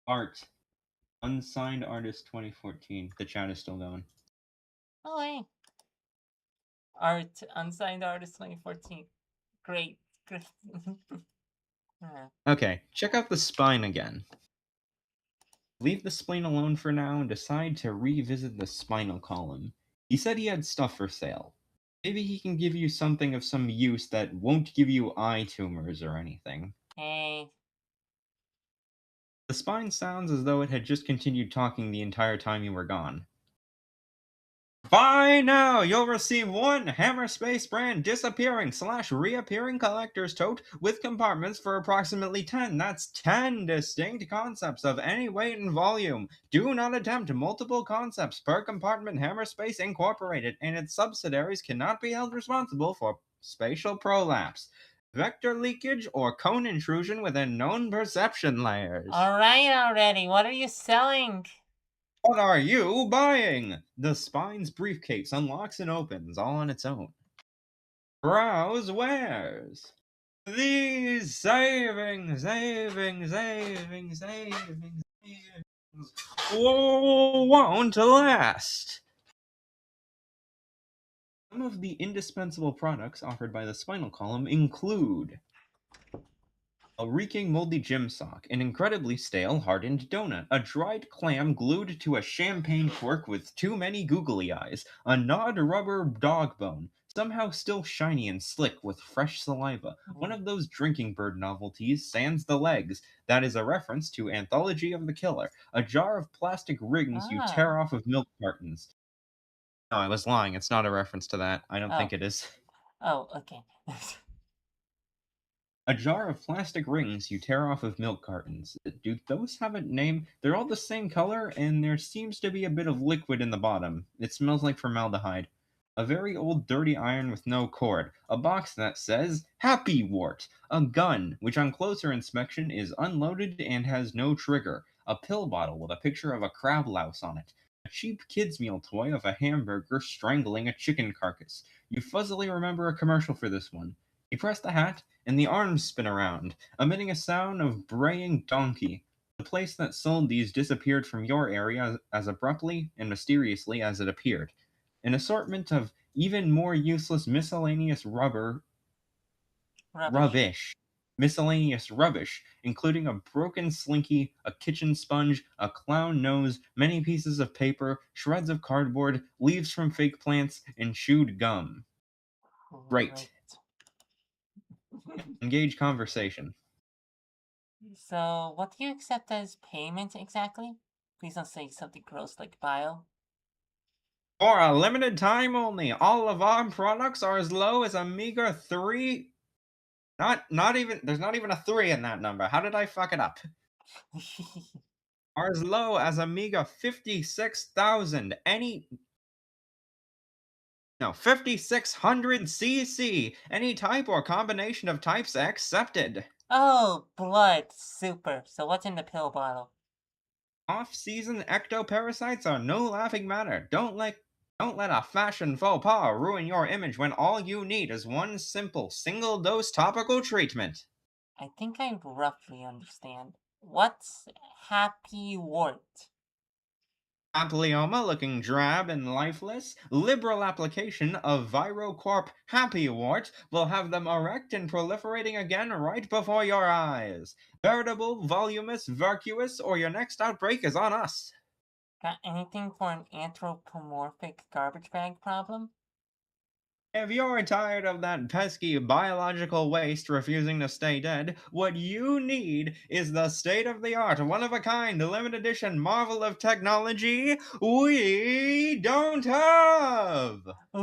Art. Unsigned artist 2014. The chat is still going. Oh, hey. Art, unsigned artist 2014. Great. Great. Okay, check out the spine again. Leave the spleen alone for now and decide to revisit the spinal column. He said he had stuff for sale. Maybe he can give you something of some use that won't give you eye tumors or anything. Hey. The spine sounds as though it had just continued talking the entire time you were gone. Buy now! You'll receive one Hammerspace brand disappearing slash reappearing collector's tote with compartments for approximately 10. That's 10 distinct concepts of any weight and volume. Do not attempt multiple concepts per compartment. Hammerspace Incorporated and its subsidiaries cannot be held responsible for spatial prolapse, vector leakage, or cone intrusion within known perception layers. Alright already, what are you selling? What are you buying? The spine's briefcase unlocks and opens all on its own. Browse wares. These savings, savings, savings, savings, savings won't last. Some of the indispensable products offered by the spinal column include a reeking moldy gym sock, an incredibly stale hardened donut, a dried clam glued to a champagne cork with too many googly eyes, a gnawed rubber dog bone, somehow still shiny and slick with fresh saliva, one of those drinking bird novelties, sans the legs, that is a reference to Anthology of the Killer, a jar of plastic rings you Ah. tear off of milk cartons. No, I was lying, it's not a reference to that. I don't think Oh. it is. Oh, okay. A jar of plastic rings you tear off of milk cartons. Do those have a name? They're all the same color, and there seems to be a bit of liquid in the bottom. It smells like formaldehyde. A very old dirty iron with no cord. A box that says Happy Wart. A gun, which on closer inspection is unloaded and has no trigger. A pill bottle with a picture of a crab louse on it. A cheap kids' meal toy of a hamburger strangling a chicken carcass. You fuzzily remember a commercial for this one. You press the hat, and the arms spin around, emitting a sound of braying donkey. The place that sold these disappeared from your area as abruptly and mysteriously as it appeared. An assortment of even more useless miscellaneous Rubbish. rubbish. Miscellaneous rubbish, including a broken slinky, a kitchen sponge, a clown nose, many pieces of paper, shreds of cardboard, leaves from fake plants, and chewed gum. Great. Great. Engage conversation. So, what do you accept as payment exactly? Please don't say something gross like bio. For a limited time only, all of our products are as low as a meager 3. Not even there's not even a 3 in that number. How did I fuck it up? Are as low as a meager 56,000. Any no, 5600 cc. Any type or combination of types accepted. Oh, blood. Super. So, what's in the pill bottle? Off-season ectoparasites are no laughing matter. Don't let a fashion faux pas ruin your image when all you need is one simple single dose topical treatment. I think I roughly understand. What's happy wart? Papilloma looking drab and lifeless, liberal application of ViroCorp Happy Wart will have them erect and proliferating again right before your eyes. Veritable, voluminous, vacuous, or your next outbreak is on us. Got anything for an anthropomorphic garbage bag problem? If you're tired of that pesky biological waste refusing to stay dead, what you need is the state of the art, one of a kind, limited edition marvel of technology we don't have! Ooh.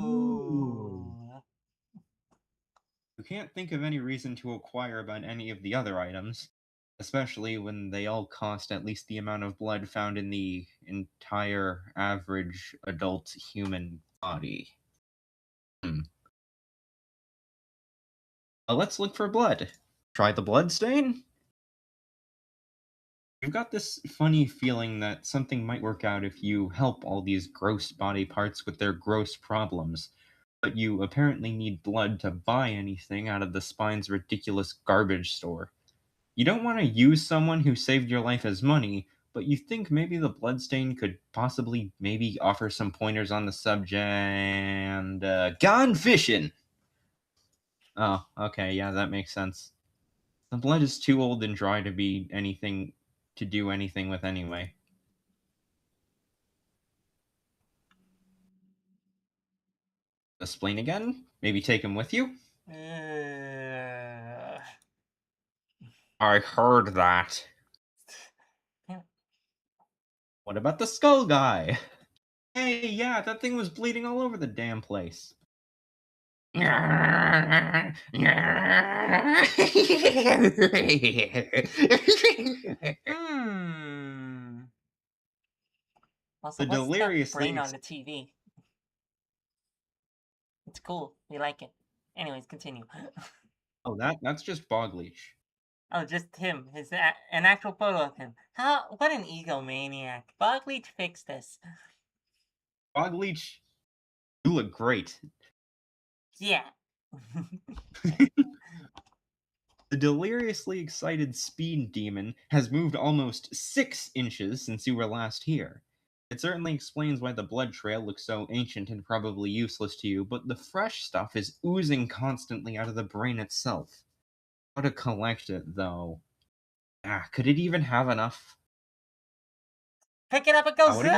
Ooh. You can't think of any reason to acquire about any of the other items, especially when they all cost at least the amount of blood found in the entire average adult human body. Hmm. Let's look for blood. Try the blood stain? I've got this funny feeling that something might work out if you help all these gross body parts with their gross problems, but you apparently need blood to buy anything out of the spine's ridiculous garbage store. You don't want to use someone who saved your life as money, but you think maybe the bloodstain could possibly maybe offer some pointers on the subject. And gone fishing. Oh, okay, yeah, that makes sense. The blood is too old and dry to be anything to do anything with anyway. Explain again? Maybe take him with you? Uh, I heard that. What about the skull guy? Hey, yeah, that thing was bleeding all over the damn place. hmm. Also, The what's that deliriously brain on the TV? It's cool. We like it. Anyways, continue. oh, that's just bog leech. Oh, just him. An actual photo of him. How? What an egomaniac. Bogleach fixed this. Bog leech, you look great. Yeah. The deliriously excited speed demon has moved almost 6 inches since you were last here. It certainly explains why the blood trail looks so ancient and probably useless to you, but the fresh stuff is oozing constantly out of the brain itself. How to collect it, though? Could it even have enough? Pick it up and go What if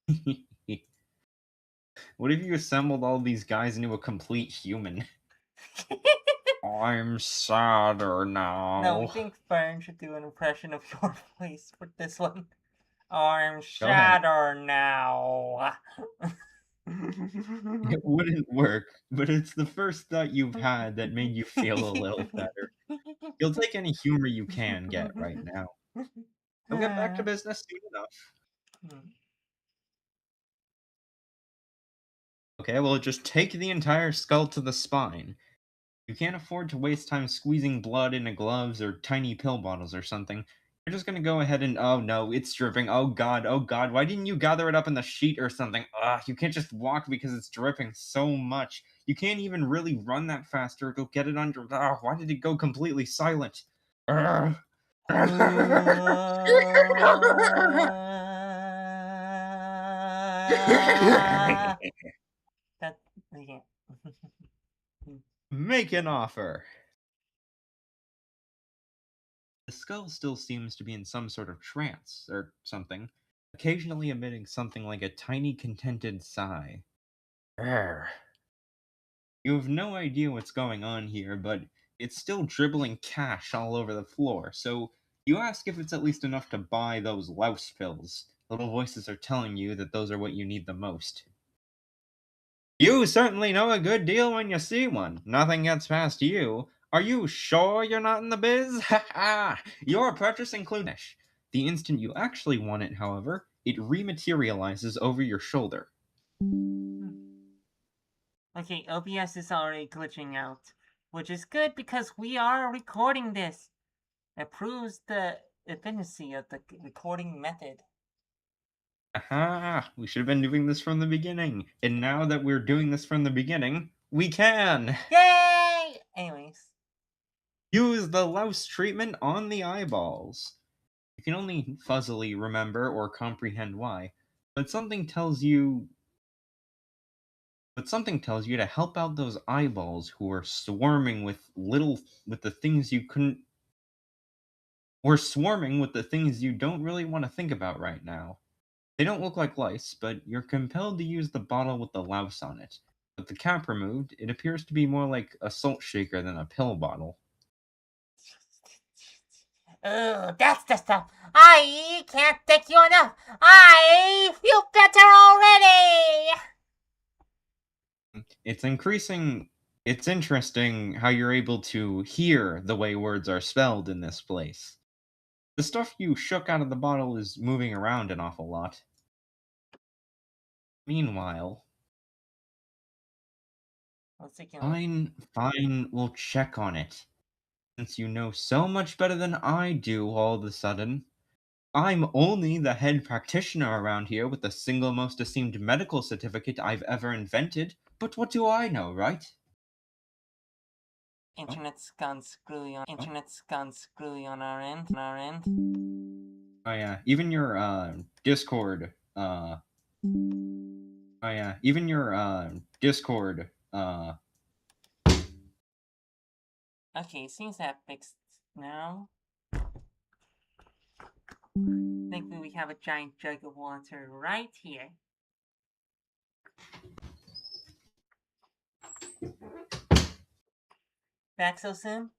you zoom! what if you assembled all these guys into a complete human? I'm sadder No, we now. think Fern should do an impression of your voice for this one. I'm Go ahead. sadder now. It wouldn't work, but it's the first thought you've had that made you feel a little better. You'll take any humor you can get right now. You'll get back to business soon enough. Okay, well, just take the entire skull to the spine. You can't afford to waste time squeezing blood into gloves or tiny pill bottles or something. You're just gonna go ahead and oh no, it's dripping. Oh god, why didn't you gather it up in the sheet or something? Ugh, you can't just walk because it's dripping so much. You can't even really run that fast or go get it under. Ugh, why did it go completely silent? Ugh. That yeah. Make an offer. The skull still seems to be in some sort of trance or something, occasionally emitting something like a tiny contented sigh. Grr. You have no idea what's going on here, but it's still dribbling cash all over the floor, so you ask if it's at least enough to buy those louse pills. Little voices are telling you that those are what you need the most. You certainly know a good deal when you see one. Nothing gets past you. Are you sure you're not in the biz? Ha ha! Your purchase includes. The instant you actually want it, however, it rematerializes over your shoulder. Okay, OBS is already glitching out, which is good because we are recording this. It proves the efficiency of the recording method. Aha! We should have been doing this from the beginning. And now that we're doing this from the beginning, we can! Yay! Anyways. Use the louse treatment on the eyeballs. You can only fuzzily remember or comprehend why, but something tells you to help out those eyeballs who are swarming with the things you couldn't or swarming with the things you don't really want to think about right now. They don't look like lice, but you're compelled to use the bottle with the louse on it. With the cap removed, it appears to be more like a salt shaker than a pill bottle. Ugh, that's the stuff. I can't thank you enough. I feel better already. It's interesting how you're able to hear the way words are spelled in this place. The stuff you shook out of the bottle is moving around an awful lot. Meanwhile, Let's take a look. fine, we'll check on it. Since you know so much better than I do all of a sudden. I'm only the head practitioner around here with the single most esteemed medical certificate I've ever invented, but what do I know, right? Internet's gone screwy on our end. Oh yeah, even your Discord. Oh yeah, even your Discord. Okay, seems that fixed now. Thankfully, we have a giant jug of water right here. Back so soon?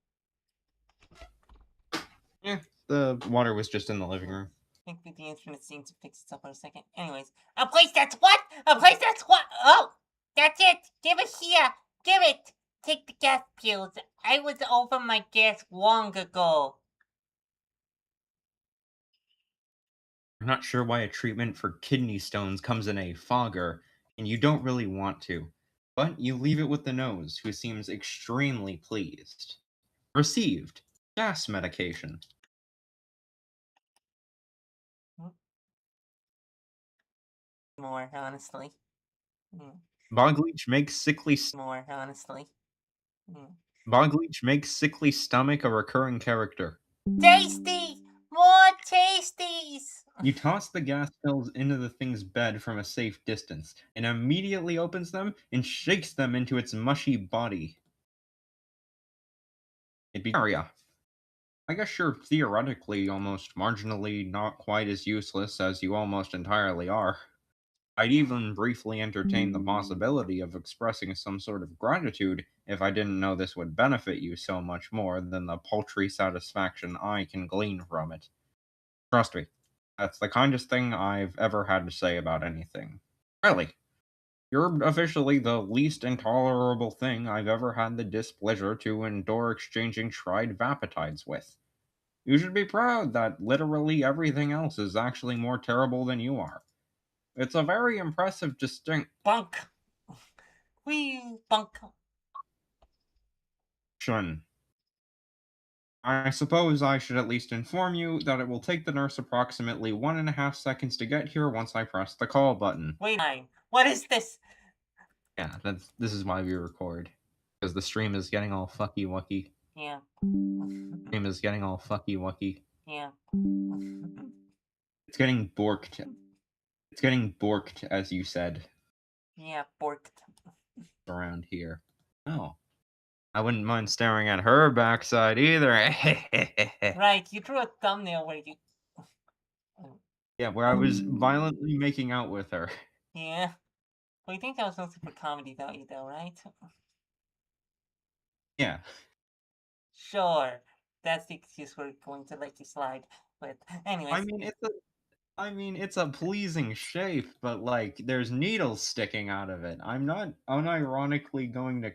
Yeah, the water was just in the living room. Thankfully, the internet seemed to fix itself for a second. Anyways, a place that's what? A place that's what? Oh, that's it. Give it here. Give it. Take the gas pills. I was over my gas long ago. I'm not sure why a treatment for kidney stones comes in a fogger, and you don't really want to. But you leave it with the nose, who seems extremely pleased. Received. Gas medication. More, honestly. Bogleach makes sickly More, honestly. Bogleach makes sickly stomach a recurring character. Tasty! More tasties! You toss the gas pills into the thing's bed from a safe distance, and immediately opens them and shakes them into its mushy body. It'd be area. I guess you're theoretically almost marginally not quite as useless as you almost entirely are. I'd even briefly entertain the possibility of expressing some sort of gratitude if I didn't know this would benefit you so much more than the paltry satisfaction I can glean from it. Trust me, that's the kindest thing I've ever had to say about anything. Really. You're officially the least intolerable thing I've ever had the displeasure to endure exchanging tried vapatides with. You should be proud that literally everything else is actually more terrible than you are. It's a very impressive Bunk! Wee bunk! distinction. I suppose I should at least inform you that it will take the nurse approximately 1.5 seconds to get here once I press the call button. Wait, what is this? Yeah, this is why we record. Because the stream is getting all fucky wucky. Yeah. Stream is getting all fucky wucky. Yeah. It's getting borked. It's getting borked, as you said, Yeah, borked. around here. Oh. I wouldn't mind staring at her backside either. Right, you drew a thumbnail where you... Yeah, where I was violently making out with her. Yeah. Well, you think that was mostly for comedy value, though, right? Yeah. Sure. That's the excuse we're going to let you slide. But, anyways. I mean it's a pleasing shape, but like there's needles sticking out of it. I'm not unironically going to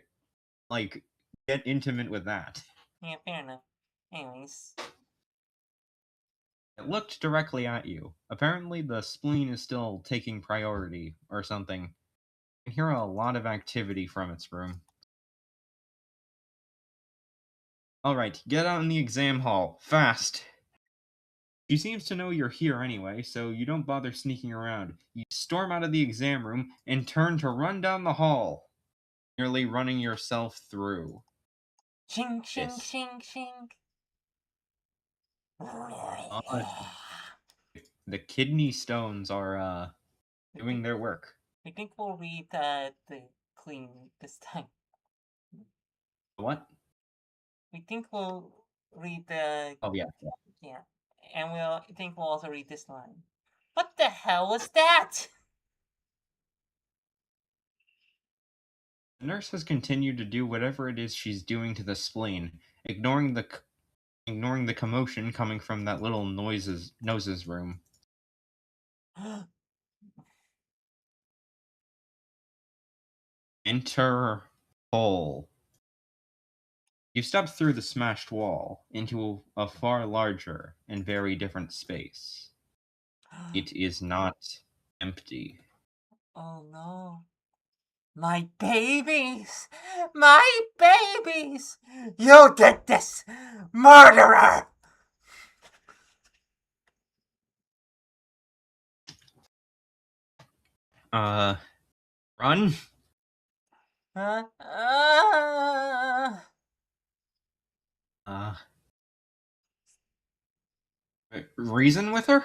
like get intimate with that. Yeah, fair enough. Anyways. It looked directly at you. Apparently the spleen is still taking priority or something. I can hear a lot of activity from its room. Alright, get out in the exam hall. Fast! She seems to know you're here anyway, so you don't bother sneaking around. You storm out of the exam room and turn to run down the hall, nearly running yourself through. Ching, ching, This. ching, ching. Uh, the kidney stones are doing their work. We think we'll read the clean this time. What? We think we'll read the... Oh yeah. Yeah. And we'll think we'll also read this line. What the hell was that? The nurse has continued to do whatever it is she's doing to the spleen, ignoring the commotion coming from that little noses room. Enter hole. You step through the smashed wall into a far larger and very different space. It is not empty. Oh no. My babies! My babies! You did this! Murderer! Run? Huh? Reason with her?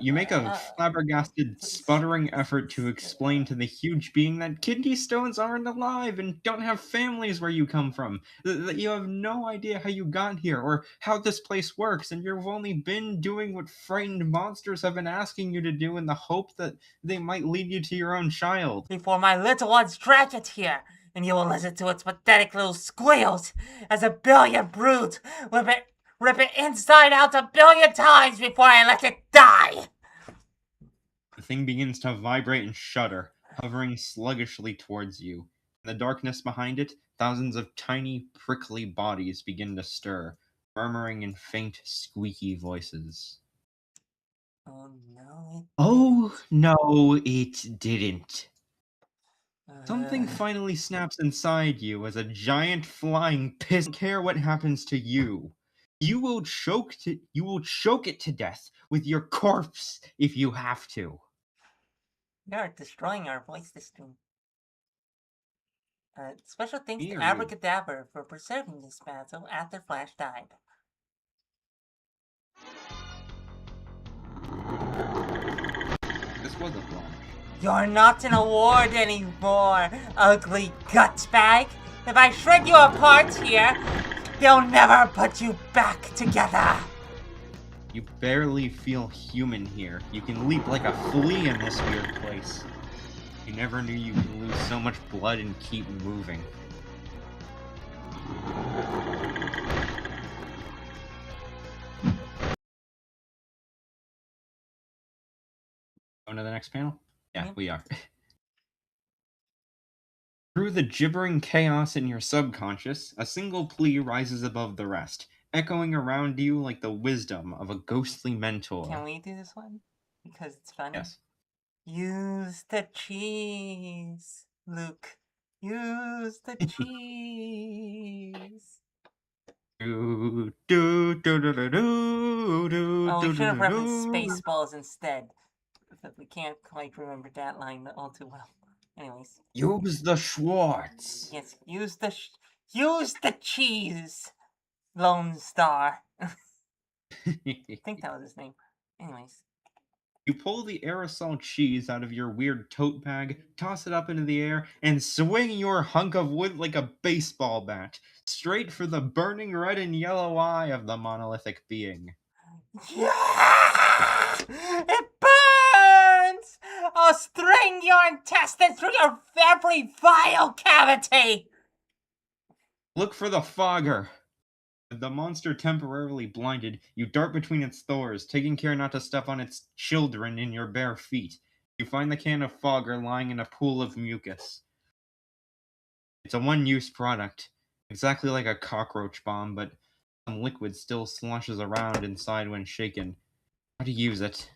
You make a flabbergasted, sputtering effort to explain to the huge being that kidney stones aren't alive and don't have families where you come from. That you have no idea how you got here or how this place works, and you've only been doing what frightened monsters have been asking you to do in the hope that they might lead you to your own child. Before my little one's dragged it here, and you will listen to its pathetic little squeals as a billion broods rip it inside out a billion times before I let it die! The thing begins to vibrate and shudder, hovering sluggishly towards you. In the darkness behind it, thousands of tiny, prickly bodies begin to stir, murmuring in faint, squeaky voices. Oh no, Oh, no, it didn't. it Something didn't. finally snaps inside you as a giant flying piss. Don't care what happens to you. You will choke it to death with your corpse if you have to. You're destroying our voice system. Special thanks Me to or you? Abracadabra for preserving this battle after Flash died. This was a flash. You're not an award anymore, ugly guts bag. If I shred you apart here, they'll never put you back together. You barely feel human here. You can leap like a flea in this weird place. You never knew you could lose so much blood and keep moving. Going to the next panel? Yeah, we are. Through the gibbering chaos in your subconscious, a single plea rises above the rest, echoing around you like the wisdom of a ghostly mentor. Can we do this one? Because it's funny. Yes. Use the cheese, Luke. Use the cheese. Do, do, do, do, do, do, do, Oh, we do, should have do, referenced do. Spaceballs instead. But we can't quite remember that line all too well. Anyways. Use the Schwartz. Yes, use the cheese, Lone Star. I think that was his name. Anyways. You pull the aerosol cheese out of your weird tote bag, toss it up into the air, and swing your hunk of wood like a baseball bat, straight for the burning red and yellow eye of the monolithic being. Yeah! It burns! I'll string your intestines through your every vile cavity! Look for the fogger. With the monster temporarily blinded, you dart between its thors, taking care not to step on its children in your bare feet. You find the can of fogger lying in a pool of mucus. It's a one-use product, exactly like a cockroach bomb, but some liquid still sloshes around inside when shaken. How to use it?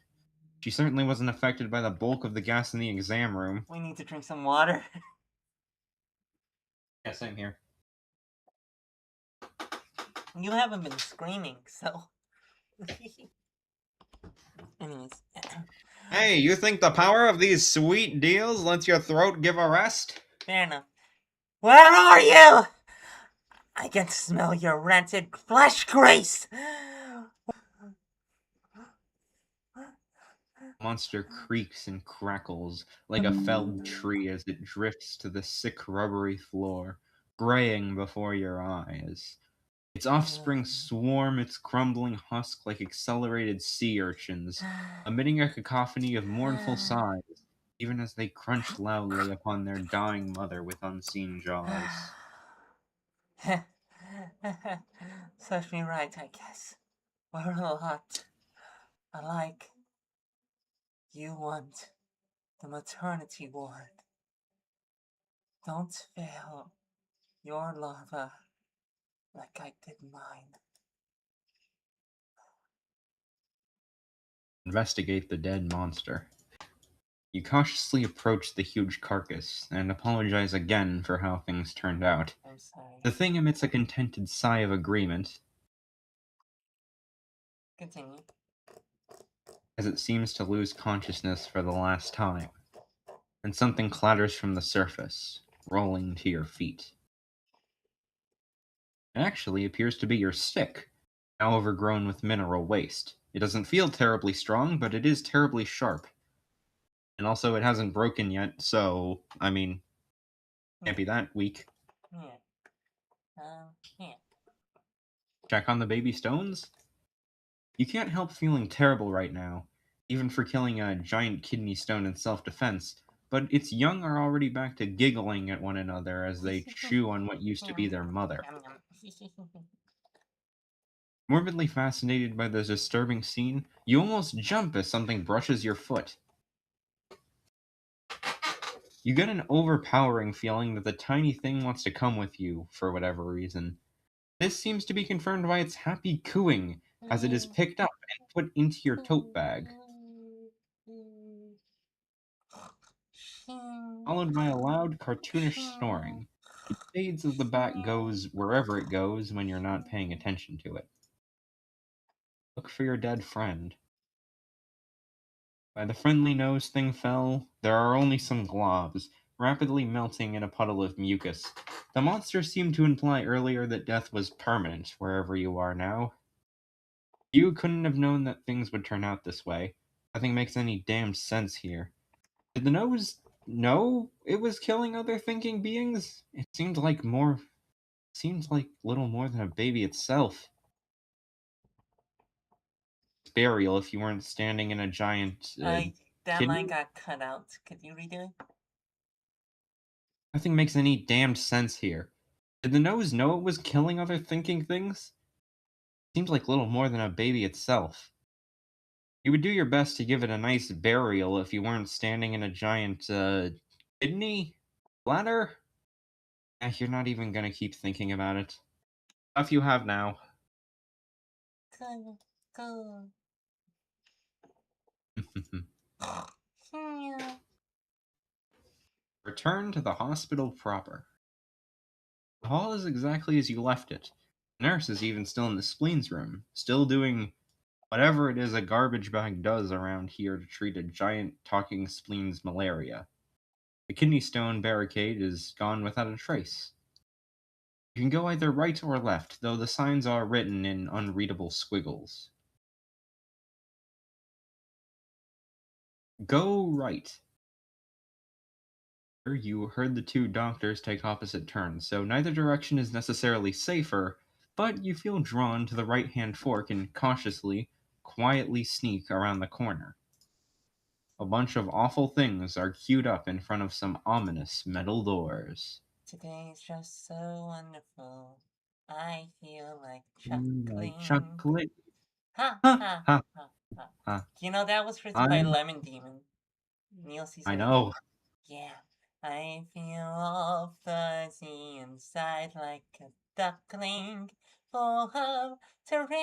She certainly wasn't affected by the bulk of the gas in the exam room. We need to drink some water. Yeah, same here. You haven't been screaming, so. Anyways. Hey, you think the power of these sweet deals lets your throat give a rest? Fair enough. Where are you? I can smell your rancid flesh grease! Monster creaks and crackles like a felled tree as it drifts to the sick rubbery floor, graying before your eyes. Its offspring swarm its crumbling husk like accelerated sea urchins, emitting a cacophony of mournful sighs, even as they crunch loudly upon their dying mother with unseen jaws. Serves me right, I guess. We're a lot alike. You want the maternity ward. Don't fail your lover like I did mine. Investigate the dead monster. You cautiously approach the huge carcass and apologize again for how things turned out. I'm sorry. The thing emits a contented sigh of agreement Continue. as it seems to lose consciousness for the last time, and something clatters from the surface, rolling to your feet. It actually appears to be your stick, now overgrown with mineral waste. It doesn't feel terribly strong, but it is terribly sharp. And also, it hasn't broken yet, so, I mean, can't Yeah, be that weak. yeah, yeah. Check on the baby stones? You can't help feeling terrible right now, even for killing a giant kidney stone in self defense, but its young are already back to giggling at one another as they chew on what used to be Yum, their mother. yum, yum. Morbidly fascinated by the disturbing scene, you almost jump as something brushes your foot. You get an overpowering feeling that the tiny thing wants to come with you, for whatever reason. This seems to be confirmed by its happy cooing as it is picked up and put into your tote bag, followed by a loud, cartoonish snoring. It fades as the bat goes wherever it goes when you're not paying attention to it. Look for your dead friend. By the friendly nose thing fell, there are only some globs, rapidly melting in a puddle of mucus. The monster seemed to imply earlier that death was permanent wherever you are now. You couldn't have known that things would turn out this way. Nothing makes any damn sense here. Did the nose know it was killing other thinking beings? It seemed like little more than a baby itself. Burial if you weren't standing in a giant That line kidney? got cut out. Could you redo it? Nothing makes any damned sense here. Did the nose know it was killing other thinking things? Seems like little more than a baby itself. You would do your best to give it a nice burial if you weren't standing in a giant, kidney? Bladder? You're not even gonna keep thinking about it. Stuff you have now. Good, good. Return to the hospital proper. The hall is exactly as you left it. The nurse is even still in the spleens room, still doing whatever it is a garbage bag does around here to treat a giant talking spleen's malaria. The kidney stone barricade is gone without a trace. You can go either right or left, though the signs are written in unreadable squiggles. Go right. You heard the two doctors take opposite turns, so neither direction is necessarily safer, but you feel drawn to the right hand fork and cautiously, quietly sneak around the corner. A bunch of awful things are queued up in front of some ominous metal doors. Today is just so wonderful. I feel like Like chuckling. chocolate. Ha Ha ha ha ha ha. ha. Do you know that was written by I'm. Lemon Demon? Neil I Caesar. know. Yeah. I feel all fuzzy inside like a duckling full of tarantulas.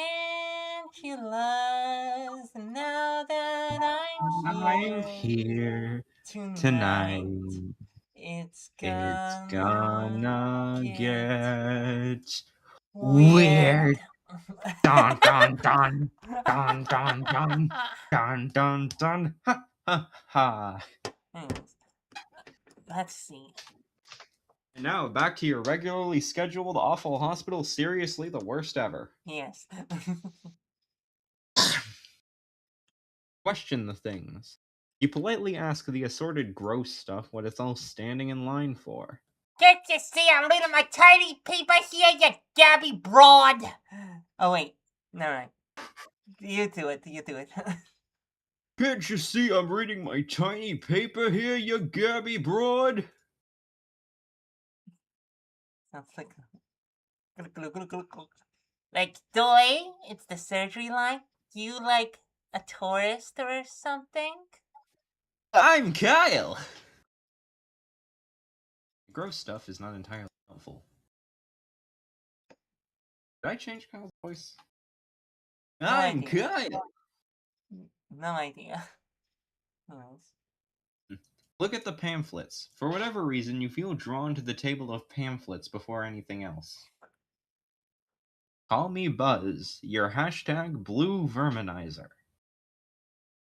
Now that I'm I'm here here tonight, tonight. it's It's gonna gonna get get weird. weird. Dun dun dun dun dun dun dun dun dun. Ha ha ha. Anyways, let's see. And now back to your regularly scheduled awful hospital. Seriously, the worst ever. Yes. Question the things. You politely ask the assorted gross stuff what it's all standing in line for. Can't you see I'm reading my tiny paper here, you Gabby broad? Oh, wait. Never mind. You do it. You do it. Can't you see I'm reading my tiny paper here, you Gabby broad? Sounds like. Like, Doy, it's the surgery line. You like a tourist or something? I'm Kyle! Gross stuff is not entirely helpful. Did I change Kyle's voice? No I'm idea. Kyle! No idea. Anyways. Look at the pamphlets. For whatever reason, you feel drawn to the table of pamphlets before anything else. Call me Buzz, your hashtag blue verminizer.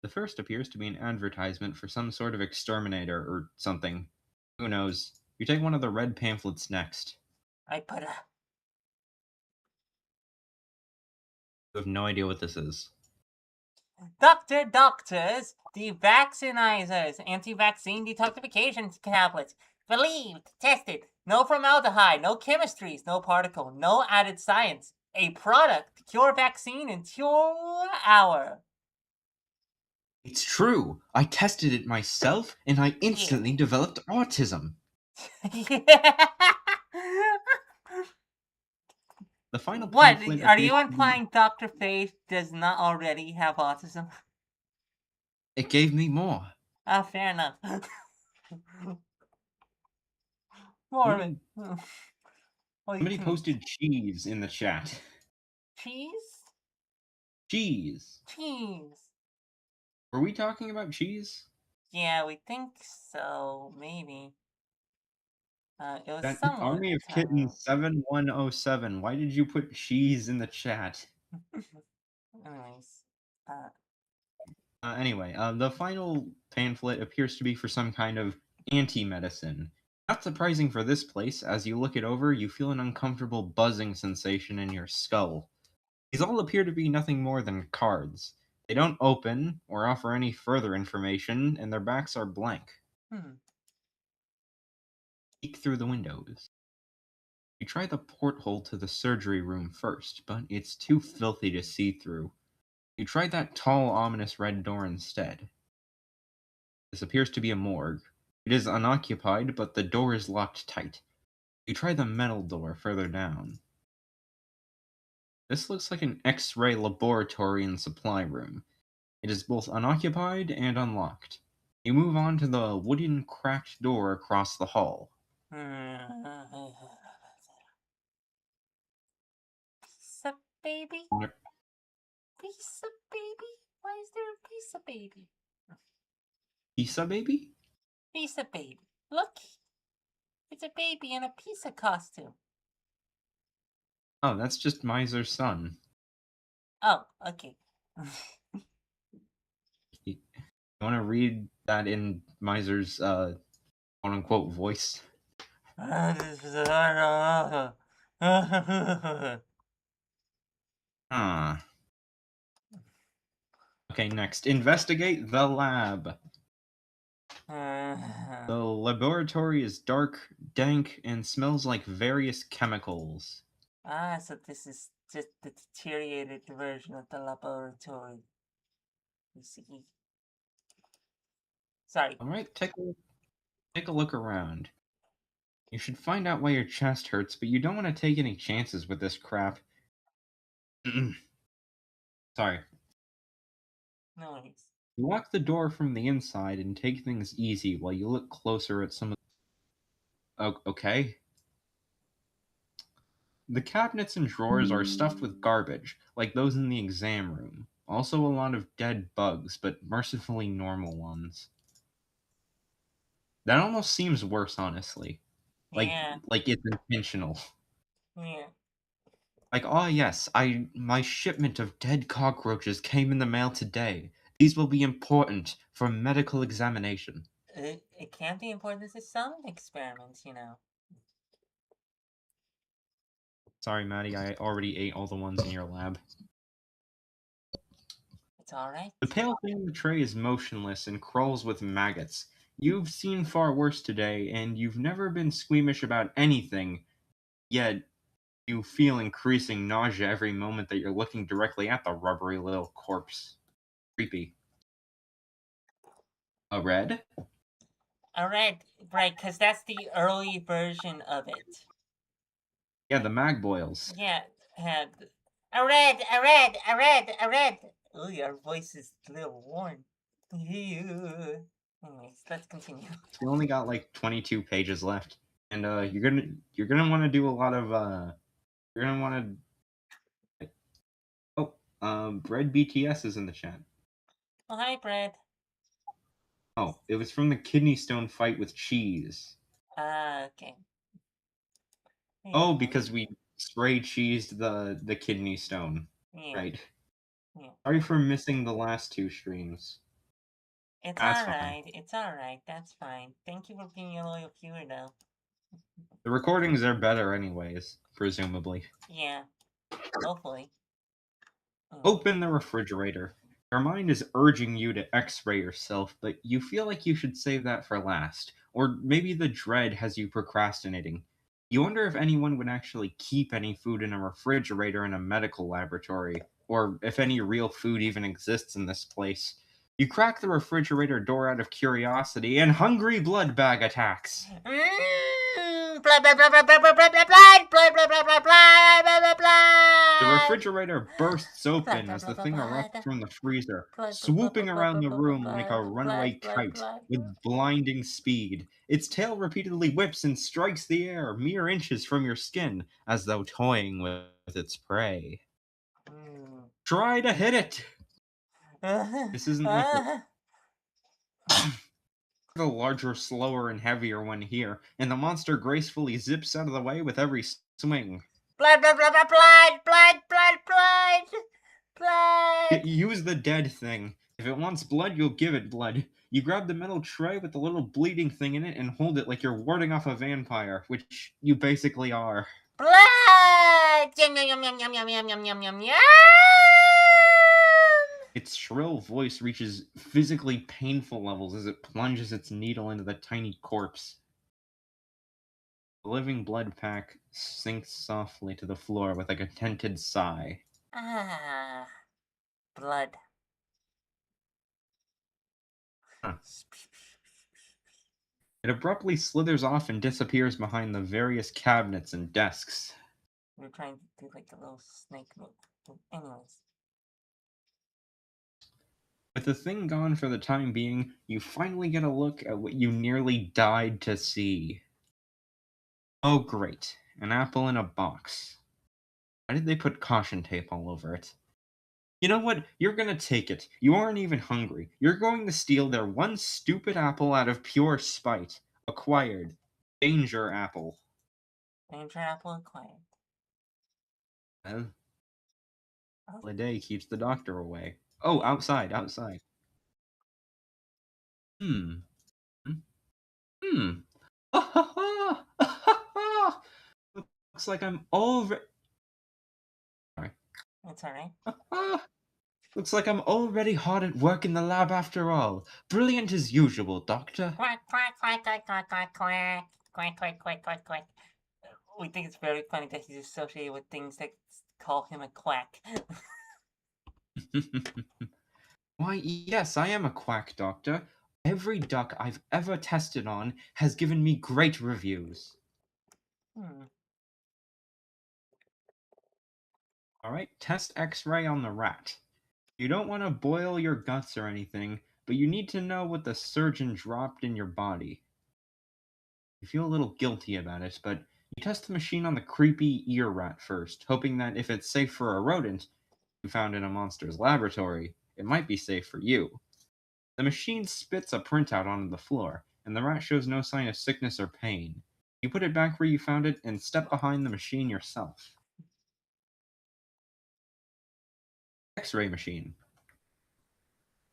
The first appears to be an advertisement for some sort of exterminator or something. Who knows? You take one of the red pamphlets next. I put a I have no idea what this is. Doctors, the vaccinizers, anti-vaccine detoxification tablets. Believed, tested, no formaldehyde, no chemistries, no particle, no added science. A product to cure vaccine in 2 hours. It's true. I tested it myself, and I Yeah. instantly developed autism. The final What? pamphlet Are appears you to be. implying Dr. Faith does not already have autism? It gave me more. Ah, fair enough. More of it. Somebody, All you somebody can eat. posted cheese in the chat. Cheese? Cheese. Cheese. Were we talking about cheese? Yeah, we think so. Maybe. It was That somewhat Army of time Kittens 7107. Why did you put cheese in the chat? ago. Anyways. Uh, Anyway, the final pamphlet appears to be for some kind of anti-medicine. Not surprising for this place, as you look it over, you feel an uncomfortable buzzing sensation in your skull. These all appear to be nothing more than cards. They don't open or offer any further information, and their backs are blank. hmm. Peek through the windows. You try the porthole to the surgery room first, but it's too filthy to see through. You try that tall, ominous red door instead. This appears to be a morgue. It is unoccupied, but the door is locked tight. You try the metal door further down. This looks like an X-ray laboratory and supply room. It is both unoccupied and unlocked. You move on to the wooden cracked door across the hall. Pizza baby? Pizza baby? Why is there a pizza baby? Pizza baby? Pizza baby. Look! It's a baby in a pizza costume. Oh, that's just Miser's son. Oh, okay. You want to read that in Miser's quote unquote voice? Huh. Okay, next. Investigate the lab. The laboratory is dark, dank, and smells like various chemicals. So this is just the deteriorated version of the laboratory. You see. Sorry. Alright, take a look around. You should find out why your chest hurts, but you don't want to take any chances with this crap. Sorry. No worries. You lock the door from the inside and take things easy while you look closer at some of. Oh, okay. The cabinets and drawers are stuffed with garbage, like those in the exam room. Also, a lot of dead bugs, but mercifully normal ones. That almost seems worse, honestly. Like, Yeah. like it's intentional. Yeah. Like, oh yes, my shipment of dead cockroaches came in the mail today. These will be important for medical examination. It can be important to some experiments, you know. Sorry, Maddie, I already ate all the ones in your lab. It's alright. The pale thing in the tray is motionless and crawls with maggots. You've seen far worse today, and you've never been squeamish about anything, yet you feel increasing nausea every moment that you're looking directly at the rubbery little corpse. Creepy. A red? Alright, right, because that's the early version of it. Yeah, the mag boils. Yeah, had a red, a red, a red, a red. Oh, your voice is a little worn. Anyways, let's continue. We only got like 22 pages left, and you're gonna want to do a lot of you're gonna want to. Oh, Bread BTS is in the chat. Oh, hi, Brad. Oh, it was from the kidney stone fight with cheese. Okay. Oh, Yeah, because we spray cheesed the kidney stone. yeah, Right. yeah. Sorry for missing the last two streams. It's That's fine. alright, it's alright, that's fine. Thank you for being a loyal viewer, though. The recordings are better anyways, presumably. Yeah, hopefully. Mm. Open the refrigerator. Your mind is urging you to x ray yourself, but you feel like you should save that for last. Or maybe the dread has you procrastinating. You wonder if anyone would actually keep any food in a refrigerator in a medical laboratory, or if any real food even exists in this place. You crack the refrigerator door out of curiosity, and hungry blood bag attacks. Blood, blood, blood, blood, blood, blood, blood, blood, blood, blood, blood, blood, blood, blood, blood, The blood. refrigerator bursts Blood, open blood, as the blood, blood, thing blood. erupts from the freezer, Blood, blood, blood, swooping blood, blood, around blood, the blood, blood, room like a blood, runaway blood, kite blood. with blinding speed. Its tail repeatedly whips and strikes the air mere inches from your skin, as though toying with its prey. Mm. Try to hit it! This isn't like the larger, slower, and heavier one here, and the monster gracefully zips out of the way with every swing. Blood, blood, blood, blood, blood, blood, blood, blood, blood. Use the dead thing. If it wants blood, you'll give it blood. You grab the metal tray with the little bleeding thing in it and hold it like you're warding off a vampire, which you basically are. Blood! Yum, yum, yum, yum, yum, yum, yum, yum, yum, yum. Its shrill voice reaches physically painful levels as it plunges its needle into the tiny corpse. The living blood pack sinks softly to the floor with a contented sigh. Ah, blood. Huh. It abruptly slithers off and disappears behind the various cabinets and desks. We're trying to do like a little snake move. Anyways. With the thing gone for the time being, you finally get a look at what you nearly died to see. Oh, great. An apple in a box. Why did they put caution tape all over it? You know what? You're gonna take it. You aren't even hungry. You're going to steal their one stupid apple out of pure spite. Acquired. Danger apple. Danger apple acquired. Well, Oh. a day keeps the doctor away. Oh, outside, outside. Hmm. Hmm. Ha ha ha! Ha ha! Looks like I'm already. Sorry. It's alright. Looks like I'm already hard at work in the lab after all. Brilliant as usual, Doctor. Quack, quack, quack, quack, quack, quack, quack. Quack, quack, quack, quack, quack. We think it's very funny that he's associated with things that call him a quack. Why, yes, I am a quack, Doctor. Every duck I've ever tested on has given me great reviews. Hmm. Alright, test x ray on the rat. You don't want to boil your guts or anything, but you need to know what the surgeon dropped in your body. You feel a little guilty about it, but you test the machine on the creepy ear rat first, hoping that if it's safe for a rodent you found in a monster's laboratory, it might be safe for you. The machine spits a printout onto the floor, and the rat shows no sign of sickness or pain. You put it back where you found it and step behind the machine yourself. X ray machine.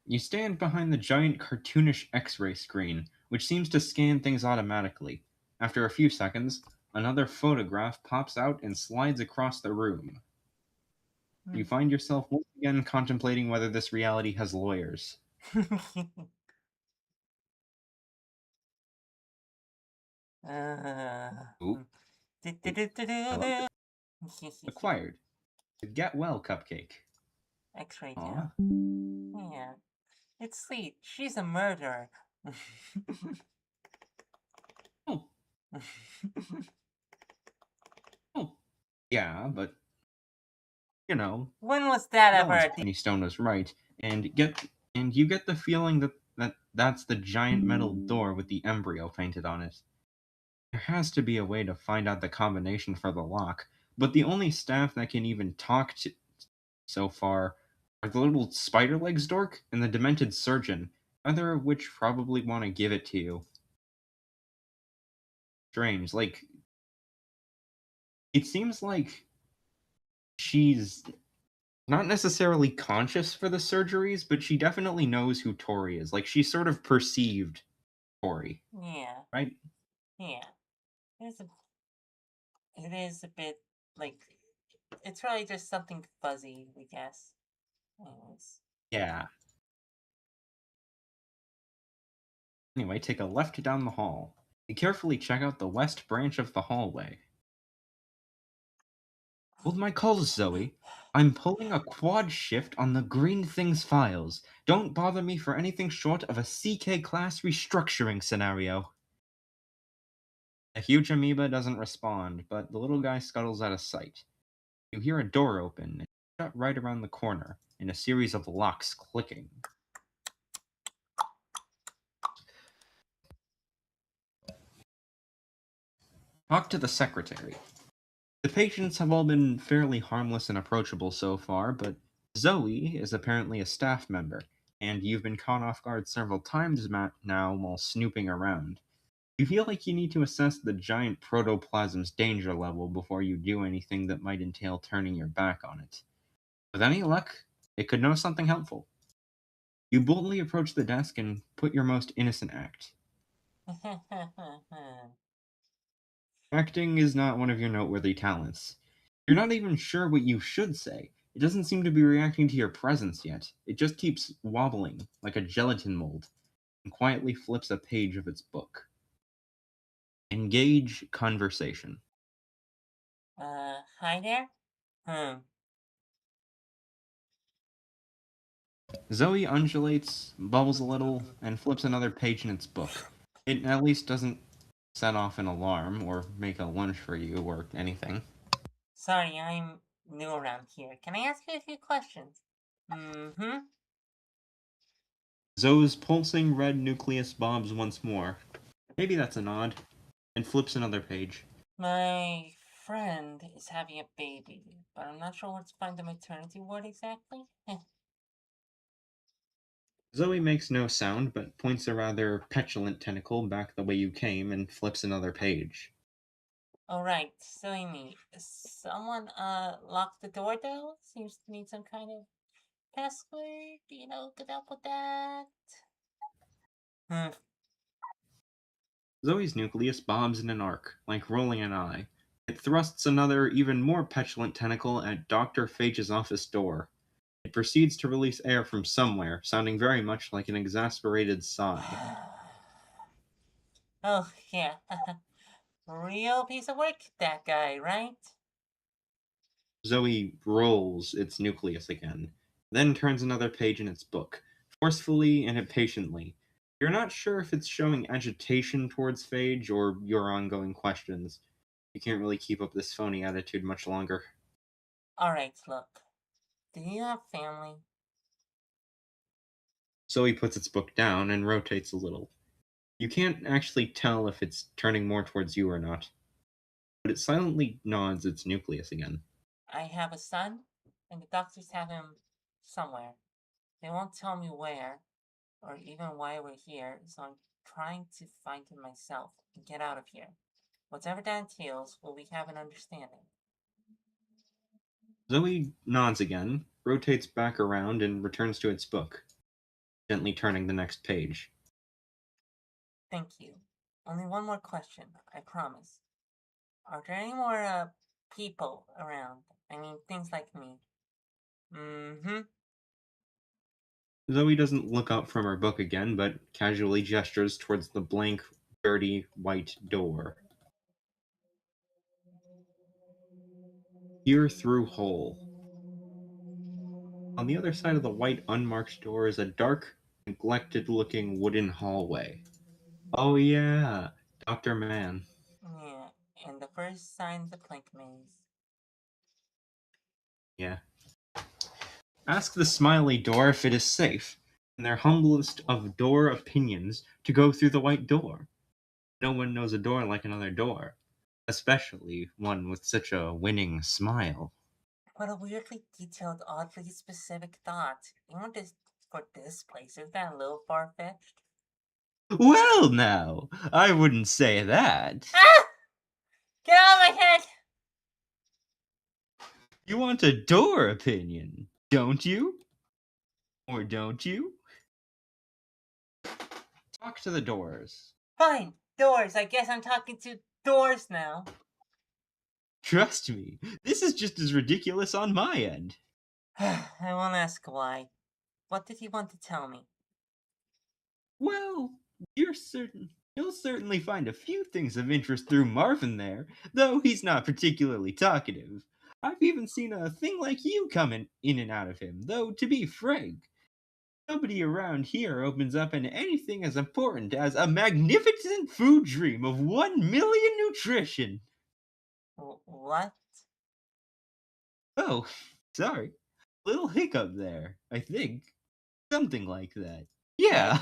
You stand behind the giant cartoonish X ray screen, which seems to scan things automatically. After a few seconds, another photograph pops out and slides across the room. Hmm. You find yourself once again contemplating whether this reality has lawyers. Ooh, hello. Acquired. The Get Well cupcake. X-ray Aw. tail. Yeah. It's sweet. She's a murderer. Oh, oh. Yeah, but you know, When was that no ever one's a Penny Stone was right, and you get the feeling that's the giant metal door with the embryo painted on it. There has to be a way to find out the combination for the lock, but the only staff that can even talk to so far are the little spider legs dork and the demented surgeon, either of which probably want to give it to you. Strange, like it seems like she's not necessarily conscious for the surgeries, but she definitely knows who Tori is. Like she sort of perceived Tori, Yeah. right? Yeah. It's a, it is a bit like it's probably just something fuzzy, we guess. Anyways. Yeah. Anyway, take a left down the hall. And carefully check out the west branch of the hallway. Hold my calls, Zoe. I'm pulling a quad shift on the Green Things files. Don't bother me for anything short of a CK class restructuring scenario. A huge amoeba doesn't respond, but the little guy scuttles out of sight. You hear a door open and shut right around the corner, and a series of locks clicking. Talk to the secretary. The patients have all been fairly harmless and approachable so far, but Zoe is apparently a staff member, and you've been caught off guard several times now while snooping around. You feel like you need to assess the giant protoplasm's danger level before you do anything that might entail turning your back on it. With any luck, it could know something helpful. You boldly approach the desk and put your most innocent act. Acting is not one of your noteworthy talents. You're not even sure what you should say. It doesn't seem to be reacting to your presence yet. It just keeps wobbling like a gelatin mold and quietly flips a page of its book. Engage conversation. Hi there? Hmm. Zoe undulates, bubbles a little, and flips another page in its book. It at least doesn't set off an alarm or make a lunge for you or anything. Sorry, I'm new around here. Can I ask you a few questions? Mm-hmm. Zoe's pulsing red nucleus bobs once more. Maybe that's a nod, and flips another page. My friend is having a baby, but I'm not sure where to find the maternity ward exactly. Zoe makes no sound, but points a rather petulant tentacle back the way you came and flips another page. Alright, so Amy, someone locked the door though? Seems to need some kind of password, good help with that? Hmm. Zoe's nucleus bobs in an arc, like rolling an eye. It thrusts another, even more petulant tentacle at Dr. Fage's office door. It proceeds to release air from somewhere, sounding very much like an exasperated sigh. Oh, yeah. Real piece of work, that guy, right? Zoe rolls its nucleus again, then turns another page in its book, forcefully and impatiently. You're not sure if it's showing agitation towards Phage or your ongoing questions. You can't really keep up this phony attitude much longer. Alright, look. Do you have family? Zoe puts its book down and rotates a little. You can't actually tell if it's turning more towards you or not, but it silently nods its nucleus again. I have a son, and the doctors have him somewhere. They won't tell me where, or even why we're here, so I'm trying to find him myself and get out of here. Whatever that entails, will we have an understanding? Zoe nods again, rotates back around, and returns to its book, gently turning the next page. Thank you. Only one more question, I promise. Are there any more, people around? I mean, things like me. Mm-hmm. Zoe doesn't look up from her book again, but casually gestures towards the blank, dirty, white door. Peer through hole. On the other side of the white, unmarked door is a dark, neglected looking wooden hallway. Oh, yeah, Dr. Mann. Yeah, and the first sign the plank maze. Yeah. Ask the smiley door if it is safe, in their humblest of door opinions, to go through the white door. No one knows a door like another door, especially one with such a winning smile. What a weirdly detailed, oddly specific thought. Even this for this place, is that a little far-fetched? Well, now, I wouldn't say that. Ah! Get out of my head! You want a door opinion, don't you? Or don't you? Talk to the doors. Fine, doors. I guess I'm talking to doors now. Trust me, this is just as ridiculous on my end. I won't ask why. What did he want to tell me? Well, you'll certainly find a few things of interest through Marvin there, though he's not particularly talkative. I've even seen a thing like you coming in and out of him, though to be frank, nobody around here opens up in anything as important as a magnificent food dream of 1 million nutrition. What? Oh, sorry. Little hiccup there, I think. Something like that. Yeah.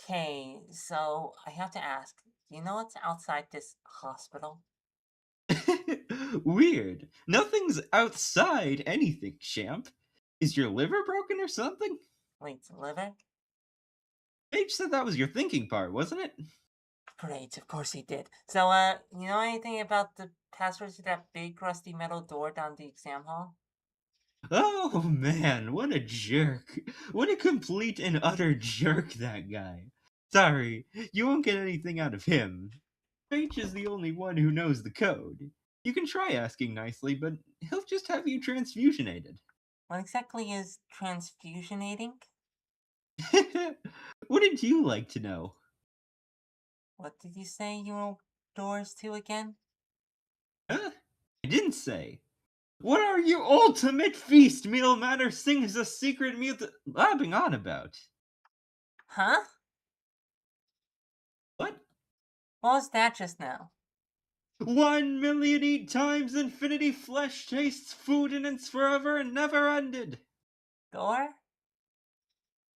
Okay, so I have to ask, do you know what's outside this hospital? Weird. Nothing's outside anything, champ. Is your liver broken or something? Wait, liver? Paige said that was your thinking part, wasn't it? Great, of course he did. So, you know anything about the password to that big rusty metal door down the exam hall? Oh man, what a jerk. What a complete and utter jerk that guy. Sorry, you won't get anything out of him. Paige is the only one who knows the code. You can try asking nicely, but he'll just have you transfusionated. What exactly is transfusionating? Wouldn't you like to know? What did you say you were doors to again? Huh? I didn't say. What are you ultimate feast meal matter sings a secret meal blabbing on about? Huh? What? What was that just now? 1 million eat times infinity flesh tastes food and it's forever and never ended. Door?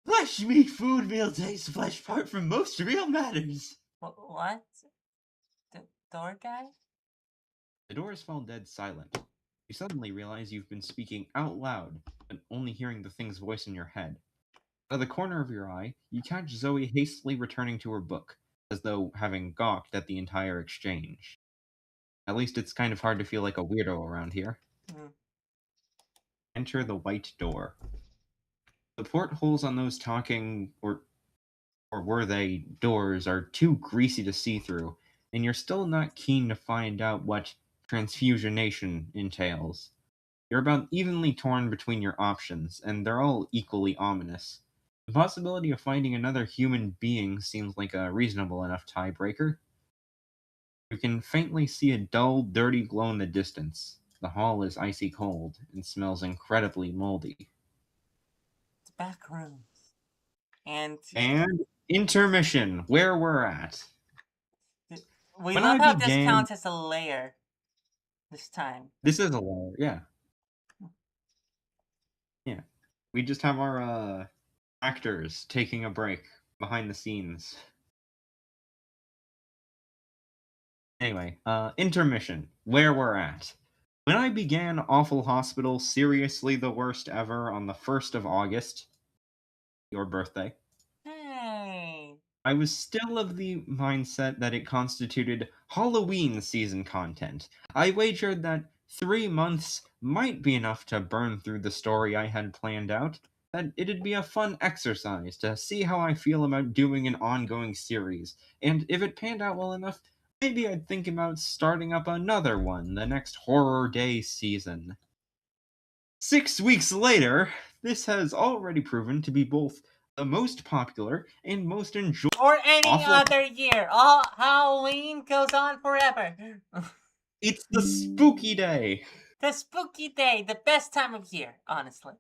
Flesh meat food meal tastes flesh apart from most real matters. What? The door guy? The doors fall dead silent. You suddenly realize you've been speaking out loud, but only hearing the thing's voice in your head. Out of the corner of your eye, you catch Zoe hastily returning to her book, as though having gawked at the entire exchange. At least it's kind of hard to feel like a weirdo around here. Hmm. Enter the white door. The portholes on those talking, or were they, doors are too greasy to see through, and you're still not keen to find out what transfusionation entails. You're about evenly torn between your options, and they're all equally ominous. The possibility of finding another human being seems like a reasonable enough tiebreaker. You can faintly see a dull, dirty glow in the distance. The hall is icy cold and smells incredibly moldy. The back rooms. And And intermission, where we're at. we When love I how this began, counts as a layer this time. this is a layer, yeah, yeah. We just have our actors taking a break behind the scenes. Anyway, intermission, where we're at. When I began Awful Hospital, seriously the worst ever, on the 1st of August, your birthday, Hey. I was still of the mindset that it constituted Halloween season content. I wagered that 3 months might be enough to burn through the story I had planned out, that it'd be a fun exercise to see how I feel about doing an ongoing series, and if it panned out well enough, maybe I'd think about starting up another one the next Horror Day season. 6 weeks later, this has already proven to be both the most popular and most enjoyable Or any awful. other year. All Halloween goes on forever. It's the spooky day. The spooky day, the best time of year, honestly.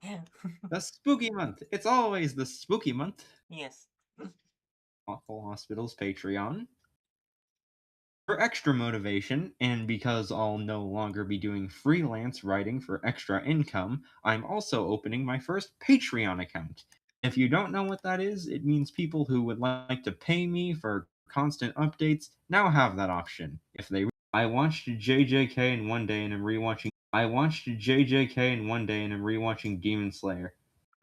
The spooky month. It's always the spooky month. Yes. Awful Hospital's Patreon. For extra motivation, and because I'll no longer be doing freelance writing for extra income, I'm also opening my first Patreon account. If you don't know what that is, it means people who would like to pay me for constant updates now have that option. If they I watched JJK in one day and I'm rewatching Demon Slayer.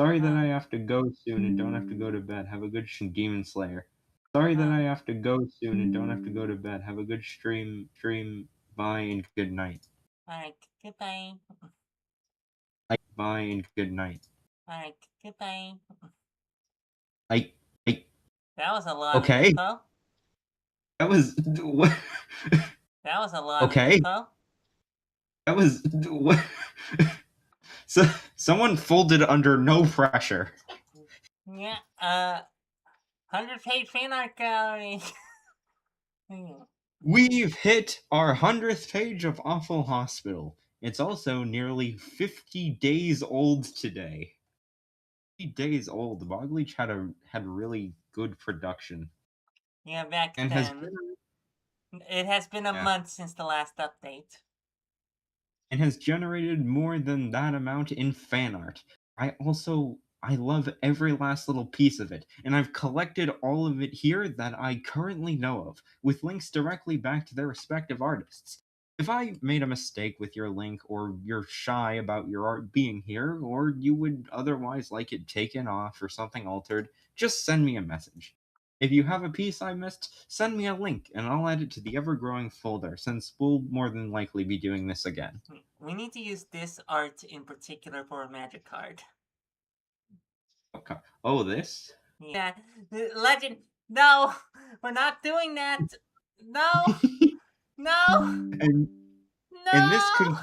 Sorry that I have to go soon and don't have to go to bed. Have a good Demon Slayer. Sorry that I have to go soon and don't have to go to bed. Have a good stream. Bye and good night. Alright, goodbye. Bye and good night. Alright, goodbye. I, I, That was a lot of okay. info. That was, what? That was a lot of Okay. info. That was, what? So someone folded under no pressure. Yeah, 100-page fan art gallery. Hmm. We've hit our 100th page of Awful Hospital. It's also nearly 50 days old today. 50 days old. Bogleach had really good production Yeah, back and has then. It has been a yeah, month since the last update. and has generated more than that amount in fan art. I love every last little piece of it, and I've collected all of it here that I currently know of, with links directly back to their respective artists. If I made a mistake with your link, or you're shy about your art being here, or you would otherwise like it taken off or something altered, just send me a message. If you have a piece I missed, send me a link and I'll add it to the ever growing folder, since we'll more than likely be doing this again. We need to use this art in particular for a magic card. Okay. Oh, this? Yeah, legend. No, we're not doing that. No, no, and and this no.